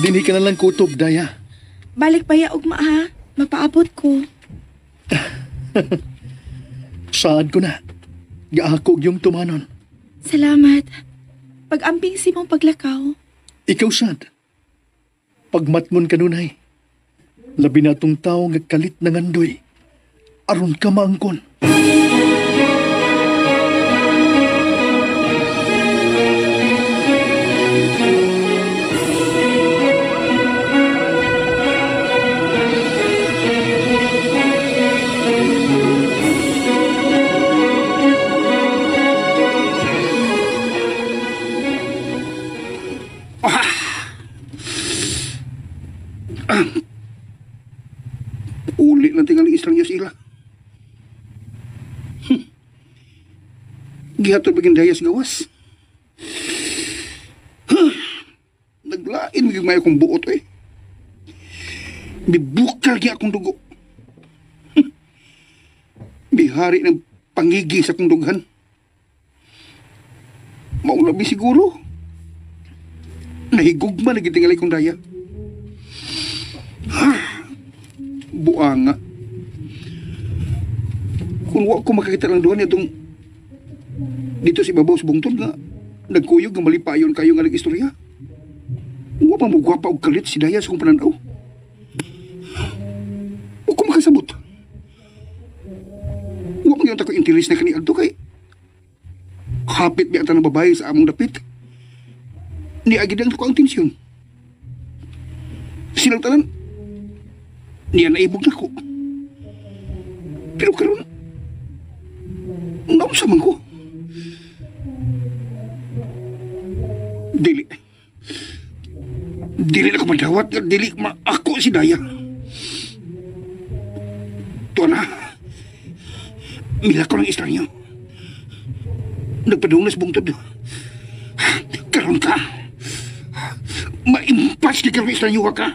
Dinhi ka na lang kutob, Daya. Balik pa ya ugma, ha? Mapaabot ko. Saan ko na? Gaakog yung tumanon. Salamat. Pag-amping si mong paglakaw. Ikaw sad. Pagmatmon kanunay. Labi na tong tao nga kalit na ngandoy. Aron ka maangkon. Uli na tingali islang niya sila. Gihatod baging dayas gawas. Naglain maging may akong buot eh. Bibukal niya akong dugo. Bihari ng pangigi sa akong dughan. Maulabi siguro. Nahigugma na gitingali kong daya. Buanga. Kung wa ko makakita lang doon itong dito si Babaw sa bungtod nga nagkuyog nga malipayon kayo nga nag-istorya. Wa pa mo gwapa og kalit si Daya sa kong pananaw. O kung makasabot. Wa pa yung tako interes na kaniadto kay hapit biya ng babae sa among dapit. Ni agidang ko ang tensyon. Silang tanan niya naibog na ko. Pero karon naunsa man ko. Dili na ko madawat. Dili ako si Daya. Tuwa na. Mila ko ng estranyo. Nagpadung na sa bungtod. Karon ka. Maimpas ka karon estranyo ka.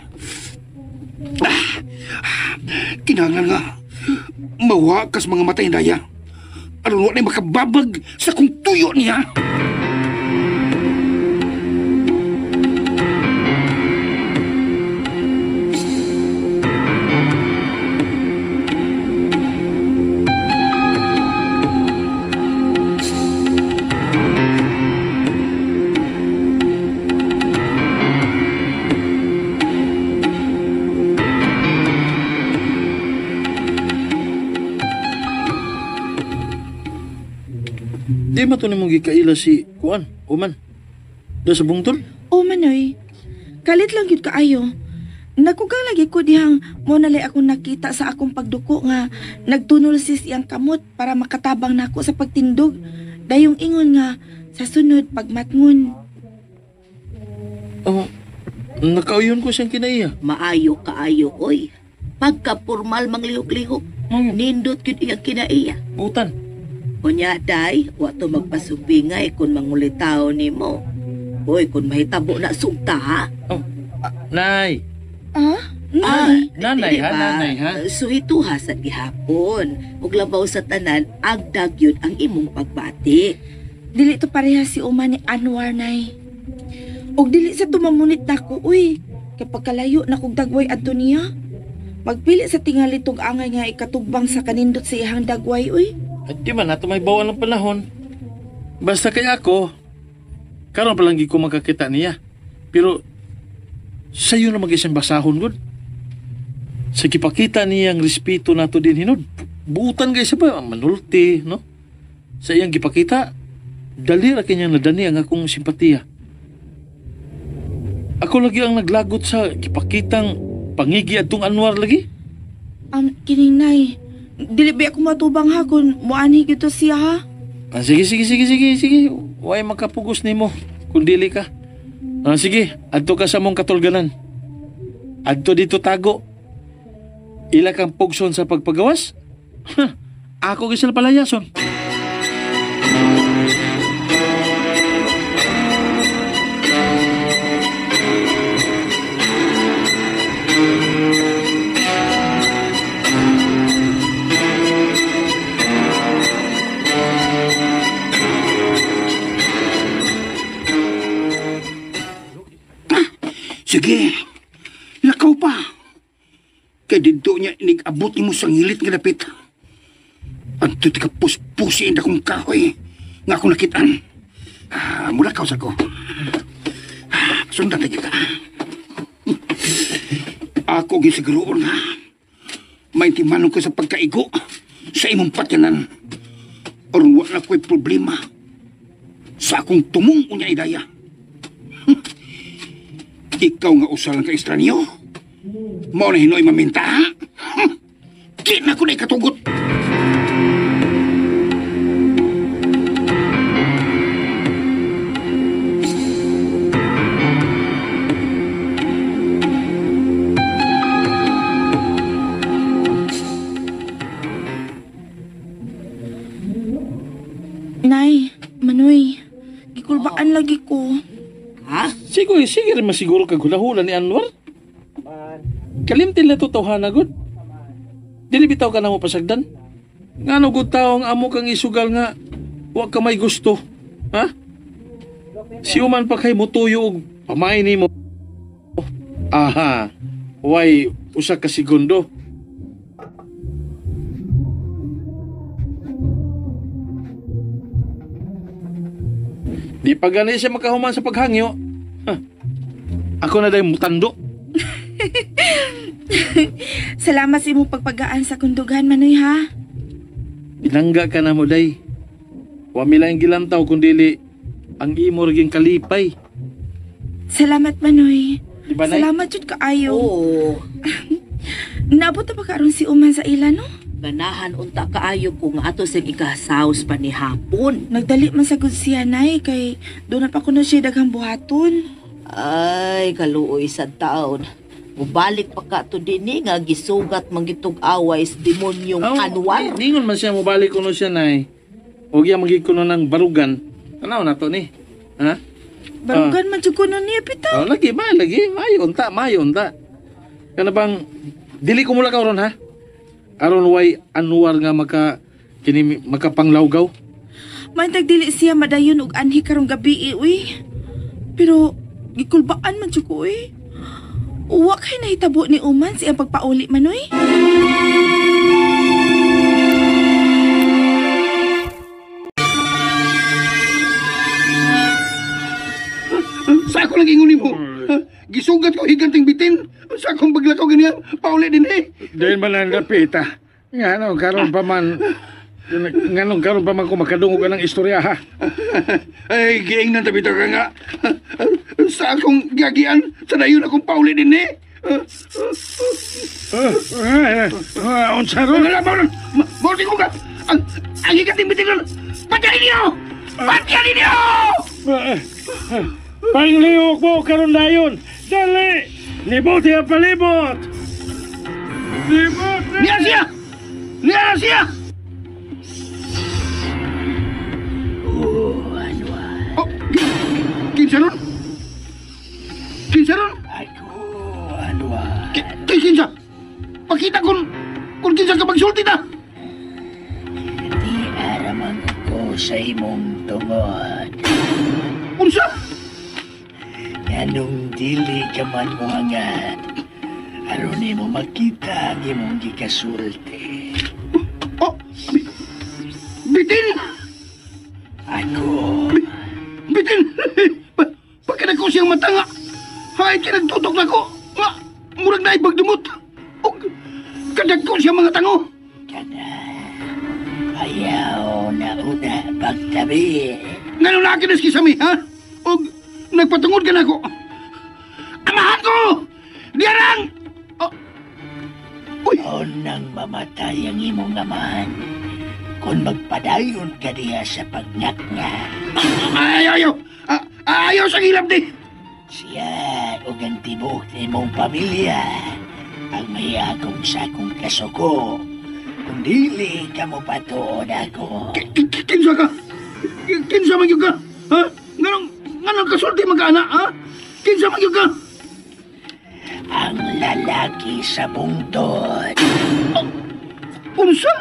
Kinangan nga mawakas mga matay na Daya. Aron wala makababag sa kung tuyo niya. Di ba ito ni mong gikaila si Kuan, Uman? Da sa bungtol? O, Manoy. Kalit lang yun kaayo. Nagkugang lagi ko dihang mo nalay akong nakita sa akong pagduko nga nagtunol si siyang kamot para makatabang nako sa pagtindog. Dayong ingon nga sa sunod pagmatngon. Oh, nakauyon ko siyang kinaiya. Maayo kaayo, oy. Pagka formal manglihok-lihok, Ngayon, nindot yun iyang kinaiya. butan. Unya, day, wato magpasubingay kung mangulitaw ni mo. Uy, kung mahitabo na sugta, ha? Oh, nay. Nanay ha, nanay ha. Suhituha sa gihapon. Ug labaw sa tanan, agdag yun ang imong pagbati. Dili to pareha si Uma ni Anwar, nay. Og dili sa tumamunit nako, uy. Kay pagkalayo na kog dagway adto niya. Magpili sa tingali tog angay nga ikatugbang sa kanindot sa ihang dagway, uy. At di man nato may bawal ng panahon. Basta kaya ako, karon pa lang gi ko magkakita niya. Pero sayo na mag-isang basahon gud. Sa gipakita niyang respeto nato din hinod. Buutan kay sa ba manulti, no? Sa iyang gipakita, dali ra kanyang nadani ang akong simpatiya. Ako lagi ang naglagot sa gipakitang pangigi atong Anwar lagi. Kining nay, dili ba ako matubang ha kung muanhi gito siya ha? Sige. Way makapugos nimo kung dili ka. Sige, adto ka sa mong katulganan. Adto dito tago. Ila kang pugson sa pagpagawas? Ako gisal palayason. Sige, lakaw pa. Kaya dito niya inig-abot ni mo sa ngilit nga dapit. Ang tuti ka puspusin na kong kahoy nga akong nakitaan. Mula kaw sa ko. Sundan na kita. Ako gisiguroon nga. May timanong ko sa pagkaigo sa imong patyanan. Aron wala ko'y problema sa akong tumong unya idaya. Ikaw nga usal ka estranyo? Mao na hinoy maminta, ha? Di na ko na ikatugot. Nay, Manoy, gikulbaan lagi ko. Ha? Sige rin masiguro kag hula-hula ni Anwar. Kalimtin na to tawhana gud. Dili bitaw ka na mo pasagdan. Ngano gud taong amo kang isugal nga wa ka may gusto. Ha? Si Uman pa kay mutuyo og pamay nimo. Aha. Way usa ka segundo. Di pa gani siya makahuman sa paghangyo. Ako na dahi mutando. Salamat sa imong pagpagaan sa kundugan, Manoy, ha? Binangga ka na mo, day. Wami lang gilantaw kundili ang imo riging kalipay. Salamat, Manoy. Di ba, Nay? Salamat jud kaayo. Oo. Naabot na ba karon si Uman sa ila, no? Ganahan unta kaayo kung ato siyang ikasaos pa ni hapon. Nagdali man sa good siya, Nay, kay doon na pa ko na siya daghang buhaton. Ay, kaluoy sa taon. Mubalik pa ka to din nga gisugat manggitog away sa demonyong Anwar. Ningon man siya mobalik kuno siya, nay. Huwag yan magikuno ng barugan. Tanaw na to ni. Ha? Barugan man jud ko na niya, pita. Lagi. Mayo unta. Kana bang, dili ko mula ka ron, ha? Aron way Anwar nga makapanglawgaw. Man tagdili siya madayon og anhi karong gabi, uy. Pero gikulbaan man jud ko, uy. Uwa kay nahitabo ni Uman siyang pagpauli, Manoy. Sa ako lang ingon mo. Gisugat ko higanting bitin. Sa akong baglakaw ganyan, pauli din eh. Dahil man ang lapita. Nga karon pa man ko makadungog ka ng istorya, ha? Ay, giing nang tabita ka nga. Sa akong gagian, sa dayon akong pauli din eh. Unsa ron? Morti ko ka! Ang higanting bitin nun! Patyarin niyo! Patyarin niyo! Panglihok mo karon dayon. Dali! Libot ang palibot! Libot! Niya siya! makita kung kinsa ka magsulti ta. Di aramang ko sa imong tungod. Unsa? Anong dili ka man mo hangad. Aron mo makita ang imong gikasulti. Oh, bitin! Ako, Bitin! Pagkanag ko siyang mata nga. Hay, kinagtutok na ko. Nga, murag na ibagdumot. O, kadag ko siyang mga tango. kana. Ayaw na una pagtabi. Nga nung nakinas kisami, ha? O, nagpatungod ka na ko. Amahan ko! Diarang! Oh. Uy! O nang mamatay ang imong amahan. Kung magpadayon ka diya sa pagngatnga. Ayaw! Ayaw sa hilap di! Siya o ang tibok ni mong pamilya ang may akong sakong kasuko. Kung dili ka mo patuod ako. Kinsa ka? Kinsa magyug ka? Ha? Nganong kasulti magkana, ha? Kinsa magyug ka? Ang lalaki sa bungtod. Unsa?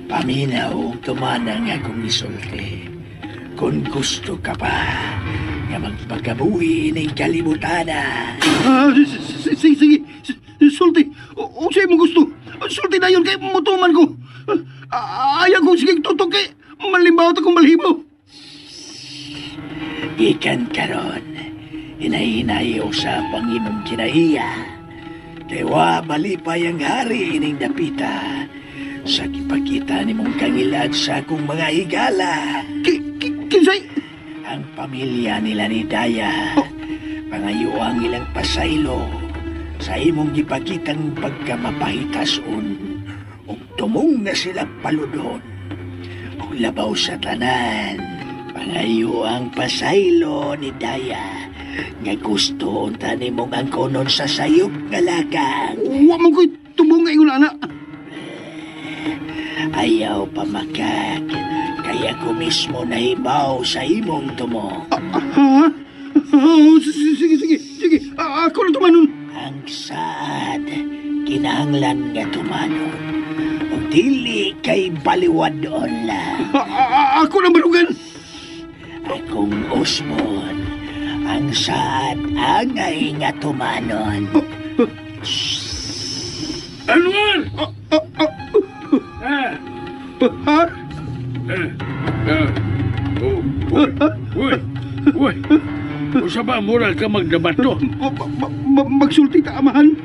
Paminaw tumanang akong isulti. Kung gusto ka pa nga magpagabuhi ng kalibutana. Sige. Sulti. O sa'yo mo gusto. Sulti na yun kay mutuman ko. Ayaw kong sige tutok kay malimbaw akong malhibaw. Ikan karon. Hinay-hinay sa Panginoong kinaiya. Kay wa malipay ang hari ining dapita. Sa kipakita ni mong kangilad sa akong mga higala. Kinsay? Ang pamilya nila ni Daya. Pangayo ang ilang pasaylo. Sa imong gipakitang pagkamapahitason. O tumong na sila paludon. O labaw sa tanan. Pangayo ang pasaylo ni Daya. Nga gusto unta ni mong ang konon sa sayop nga lakang. Wa man ko'y tubong nga ingon anak. Ayaw pa makak. Kaya ko mismo nahibaw sa imong tumo. Ha? Sige. Ako na tumanon. Ang saad, kinahanglan nga tumanon. O dili kay baliwad doon lang. Ako na barugan. Akong Osmon, ang saad angay nga tumanon. Anwar! Ha? Uy! Usa ba mura ka magdabato? Magsulti ta amahan.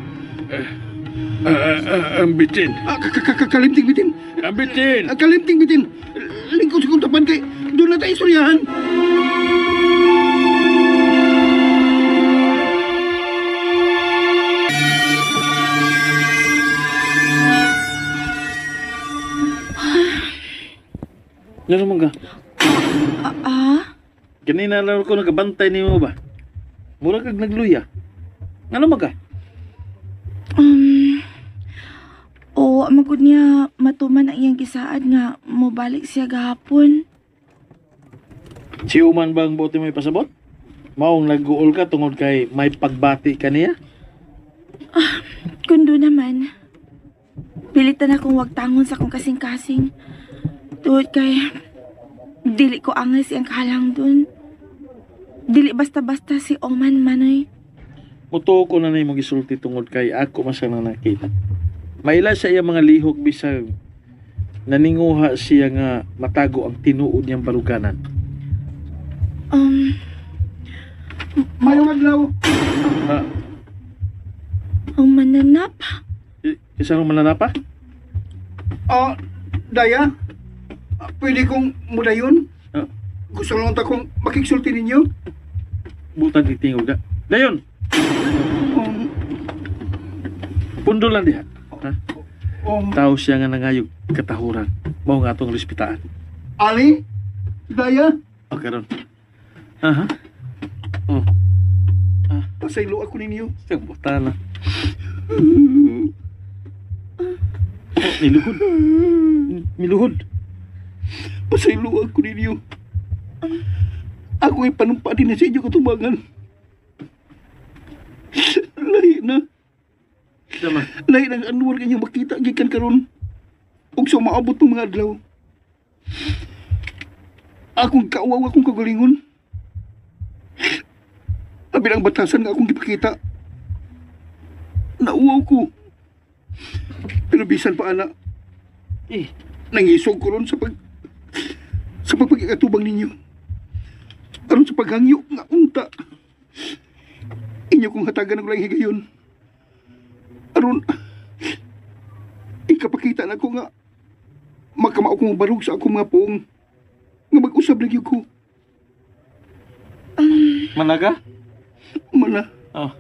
Ang bitin. Kalimting bitin. Ang bitin! Kalimting bitin. Lingkod sa kong tapan kay doon na tayo istoryahan. Ano naman ka? Ganina lang ako nagabantay ni mo ba? Mura kag nagluya. Ano naman ka? O, magod niya matuman ang iyang gisaad nga mobalik siya gahapon. Si Uman ba ang bote may pasabot? Maong nag-uol ka tungod kay may pagbati ka niya? Kundo naman. Pilitan akong wag tangon sa akong kasing-kasing. Tuod kay dili ko angay siyang kahalang dun. Dili basta-basta si Oman manoy. Muto ko na na yung gisulti tungod kay ako masang na nakita. Maila sa iya mga lihok bisag naninguha siya nga matago ang tinuod niyang baruganan. Mayong adlaw. Ang mananap. Isang mananapa? Daya? Pwede kong mudayon? Ah. Gusto lang ta kong makiksulti ninyo? Butang itingog na. Dayon! Pundo lang diha. Ha? Tao siya nga nangayog katahuran. Mao nga atong respitaan. Ali? Daya? O karon. Aha. Oh. Pasaylo ako ninyo. Siyang buta na. Oh, niluhod. Miluhod. Pasaylo ako ninyo. Ako ay panumpa din na sa inyo katubangan. Lahi na. Sama. Lahi ng Anwar kanyang makita gikan karon. Ug sa maabot ng mga adlaw. Akong kauwaw akong kagalingon. Abi ang batasan nga akong gipakita. Nauwaw ko. Pero bisan pa ana, nangisog ko ron sa pagpagkatubang ninyo. Aron sa paghangyo nga unta. Inyo kong hatagan ng lang higayon. Aron, ikapakita na ko nga makamao kong barug sa akong mga poong nga mag-usab na ko. Managa? Mana, Oh.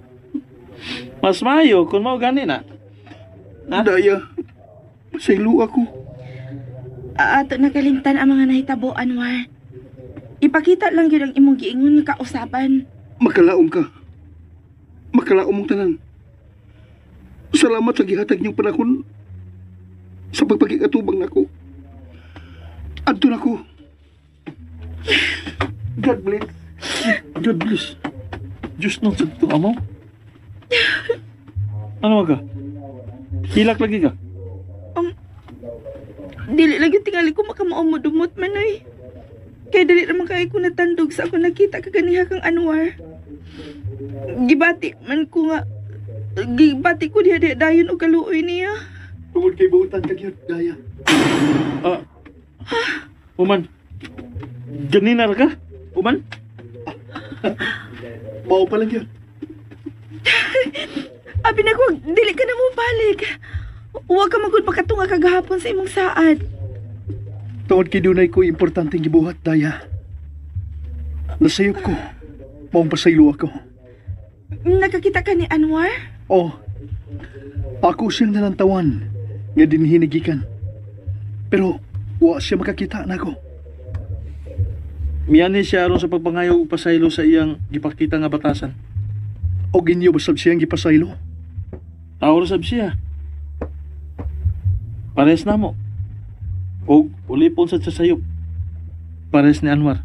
Mas mayo kung mau gani na. Ha? daya, pasaylo ako. Ato nakalimtan ang mga nahitabo, Anwar. Ipakita lang yun ang imong giingon nga kausaban. Makalaom ka. Makalaom mong tanan. Salamat sa gihatag niyong panahon sa pagpagkikatubang nako. Adto nako. God bless. God bless. Diyos nung sagto amo. Ano ka? Hilak lagi ka? Dili lagi tingali ko makamao mo dumot man ay. Kaya dali naman kaya ko natandog sa ako nakita kaganiha kang Anwar. Gibati ko diha dayon o kaluoy niya. Tungod kay buutan ka gyud, Daya. Uman. Ganinar ka? Uman? Mao pa lang yun. Abi na ko, dili ka na mo balik. Huwag ka magud makatunga kagahapon sa imong saad. Tungod kay dunay ko importanteng gibuhat, Daya. Nasayop ko. Maong pasaylo ako. Nakakita ka ni Anwar? Oh, ako siyang nalantawan nga dinhinigikan. Pero wa siya makakita nako. Miyani siya aron sa pagpangayo ug pasaylo sa iyang gipakita nga batasan. O ginyo basab siyang gipasaylo. Tawar sab siya. Pares na mo. Og ulipon sa sayop. Pares ni Anwar.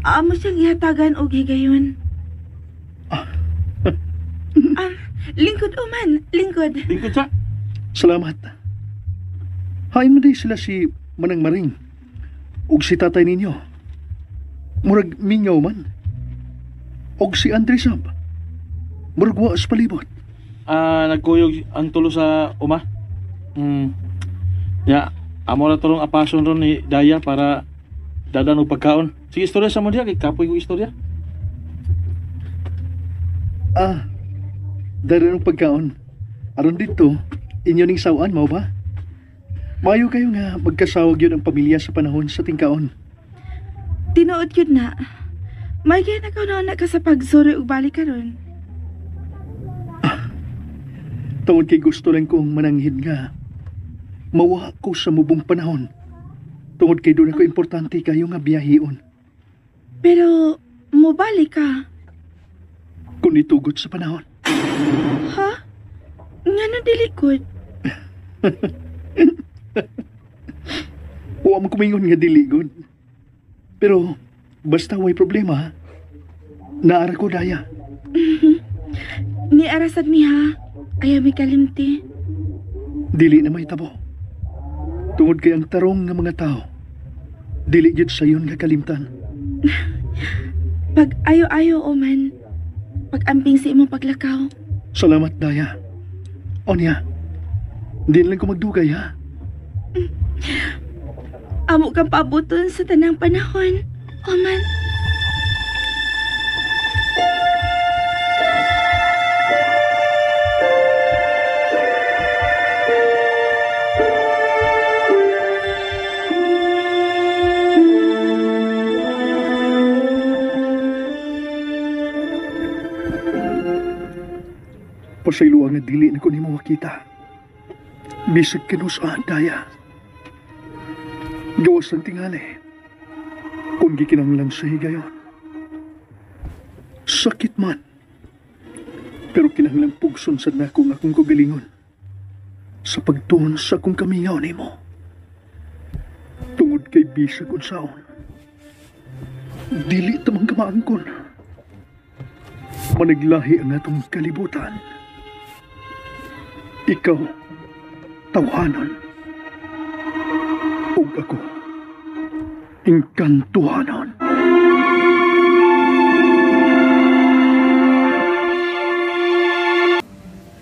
Amo siyang ihatagan og higayon. Lingkod man, lingkod. Lingkod sa. Salamat. Hain mo di sila si Manang Maring ug si tatay ninyo. Murag mingaw man. Og si Andresab. Murag wa sa palibot. Nagkuyog ang tulo sa uma. Ya, amo ra tulong apason ron ni Daya para dadan og pagkaon. Sige, istorya sa mo diya kay kapoy ko istorya. Dari ng pagkaon. Aron dito, inyo ning sawan, mao ba? Mayo kayo nga magkasawag yun ang pamilya sa panahon sa tingkaon. Tinuod yun na. May kaya na ka sa pagsuri ug balik ka ron. Tungod kay gusto lang kong mananghid nga mawa ko sa mubong panahon. Tungod kay doon ako importante kayo nga biyahion. Pero, mo balik ka. Kung itugot sa panahon. Ha? Nga na dilikod? Huwag mo kumingon nga diligod. Pero, basta way problema, naara ko, Daya. Ni arasad mi ha. Ayaw mi kalimti. Dili na may tabo. Tungod kay ang tarong nga mga tao, dili gyud sayon nga kalimtan. Pag ayo-ayo o man, pag-amping sa imong paglakaw. Salamat, Daya. Onya, hindi lang ko magdugay, ha? Amo kang paabuton sa tanang panahon, o man. Pasaylo ang dili na ko ni mo makita. Bisag kinusaan, Daya. Gawas ng tingali. Kung gikinanglan sa higayon. Sakit man. Pero kinahanglang pugson sa nakong akong kagalingon. Sa pagtuon sa akong kamingaw ni mo. Tungod kay bisag unsaon. Dili tamang kamaangkon. Managlahi ang atong kalibutan. Ikaw, tawanan. Ug ako, engkantuhanan.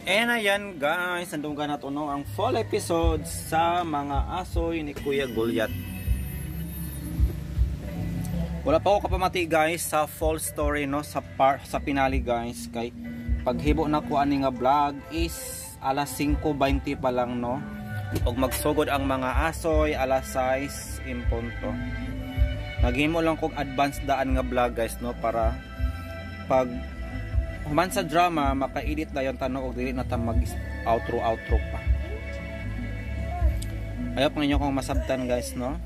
And ayan guys, nandun ka na to no, ang full episode sa mga asoy ni Kuya Gulyat. Wala pa ako kapamati guys sa full story no, sa finale guys. Kay paghibo na ko ani nga vlog is alas 5:20 pa lang no. Ug magsugod ang mga asoy alas 6 in punto. Naghimo lang kog advance daan nga vlog guys no, para pag human sa drama maka-edit na yung tanong o dili na ta mag outro pa. Ayaw pa ninyo kong masabtan guys no,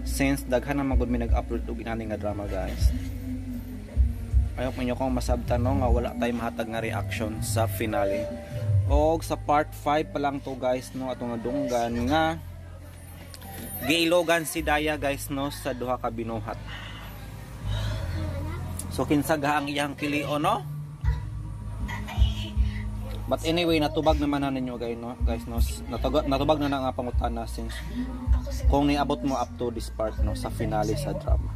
since daghan na magud mi nag-upload og inani nga drama guys. Ayaw pa ninyo kong masabtan no, nga wala tay mahatag nga reaction sa finale. Og sa part 5 pa lang to guys no, atong nadunggan nga giilogan si Daya guys no sa duha ka binuhat. So kinsaga ang iyang kilio no. But anyway, natubag naman na ninyo guys no. Natubag na nga pangutana since kung niabot mo up to this part no sa finale sa drama.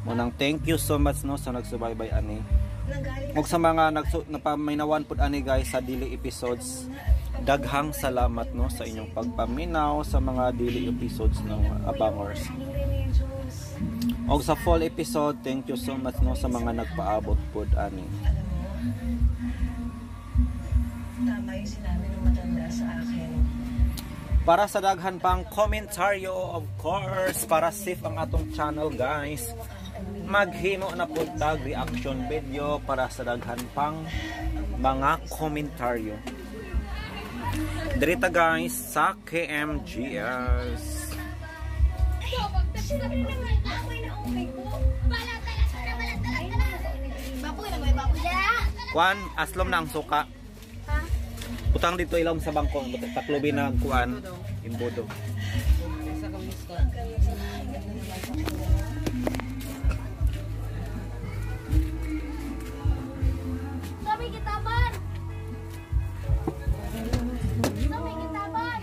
Munang thank you so much no sa nagsubaybay ani. Ug sa mga napaminawan pud ani guys sa daily episodes, daghang salamat no sa inyong pagpaminaw sa mga daily episodes ng Abangers. Og sa full episode, thank you so much no sa mga nagpaabot pud ani. Tama yung sinabi ng matanda sa akin. Para sa daghan pang komentaryo, of course, para safe ang atong channel guys, maghimo na po tag reaction video para sa daghan pang mga komentaryo. Dirita guys sa KMGS. Kuan, aslom na ang suka. Utang dito ilawom sa bangko, taklobi na kuan, imbodo. Sabi kitaban. Sabi kitaban.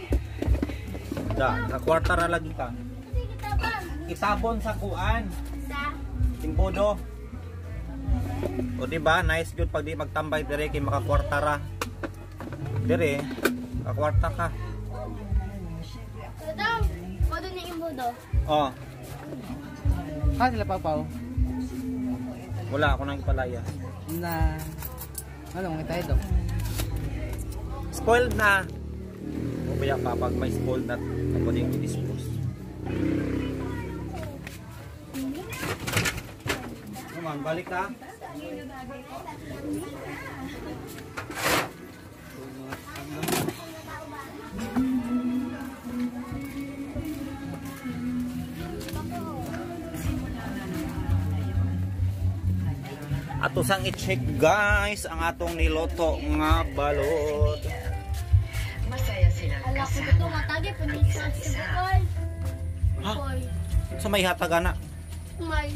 Da, nakwarta ra lagi ka. Sabi kitaban. Itabon sa kuan. Sa Imbodo. O diba, nice good pag di magtambay dire kay makakwarta ra. Dire, kakwarta ka. Dadang, pwede niya imbodo. Oh. Sila Pau? Wala ako nang ipalaya. Na ano mga tayo daw? Spoiled na. O kaya pa pag may spoiled na ako din i-dispose. Come on, balik ka. Ato sang i-check guys ang atong niloto nga balot. Masaya silang Ala ko kasama. dito nga tagi punisa sa bukol. Ha? Sa may hataga na. May.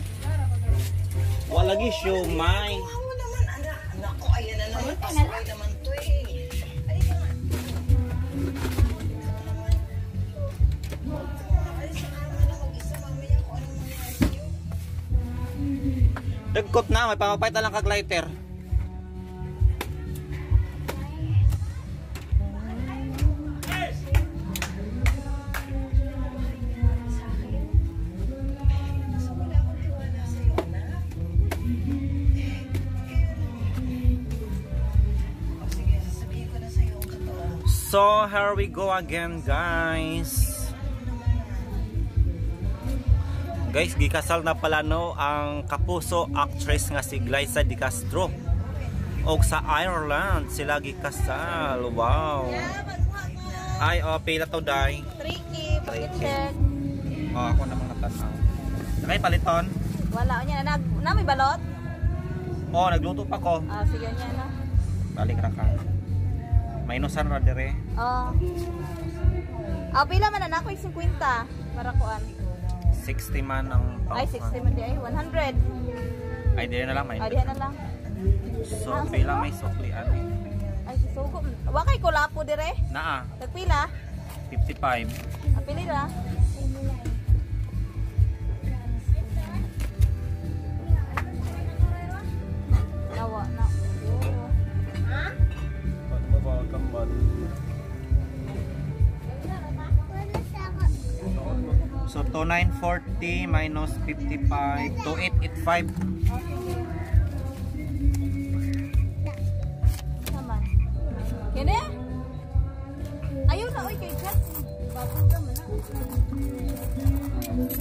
Wala lagi siyo, may. Ako naman, anak. Naku, ayan na naman. Pasaway naman to eh. Ay, naman. Alis na naman ako mag-isa. Mamaya ko ano mangyari sa'yo. Dagkot na, may pangapait na lang kag lighter. So here we go again guys. Guys, gikasal na pala no ang kapuso actress nga si Glyza De Castro. Og sa Ireland sila gikasal. Wow. Ay, pila to day. Tricky, pakitchen. Ako na mga tanaw. Nakay paliton? Wala niya na may balot. Nagluto pa ko. Sige niya na. Balik ra ka. Minusan ra dire. Pila man na ako 50 para kuan. 60 man ang Ay 60 man di ay 100. Ay di na lang may. Diyan na lang. So pila may sukli ani. Ay 60 So, wakay ko lapo dire. Naa, Tagpila? 55. Apili na. Nawa na. So 2940 minus 55, 2885. Naman. Kene? Ayaw na oy kay chat. Bago ka man na.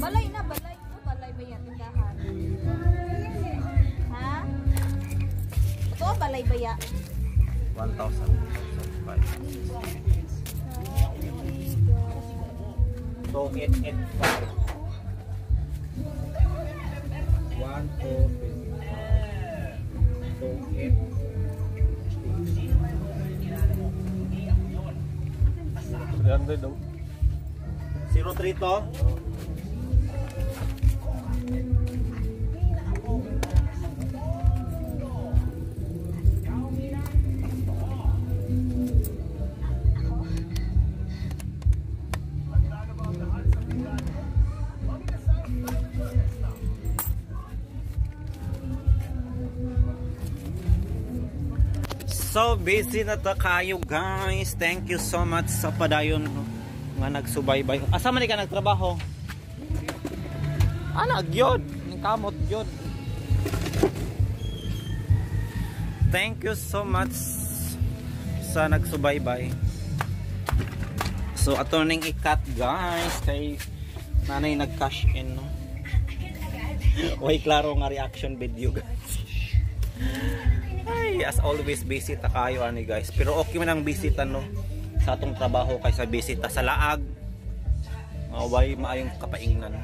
Balay na, balay. Balay ba yan tindahan? Ha? Ito balay ba yan? 1,005. So 885. 1, 2, 3, 300 daw. 03 to. So busy na ta kayo guys. Thank you so much sa padayon nga nagsubaybay. Asa man ka nagtrabaho? Gyud, kamot gyud. Thank you so much sa nagsubaybay. So ato ning ikat guys kay nanay nag-cash in no. Way klaro nga reaction video guys. Ay, as always busy ta kayo ani guys. Pero okay man ang bisita no sa atong trabaho kaysa bisita sa laag. Way maayong kapaingnan.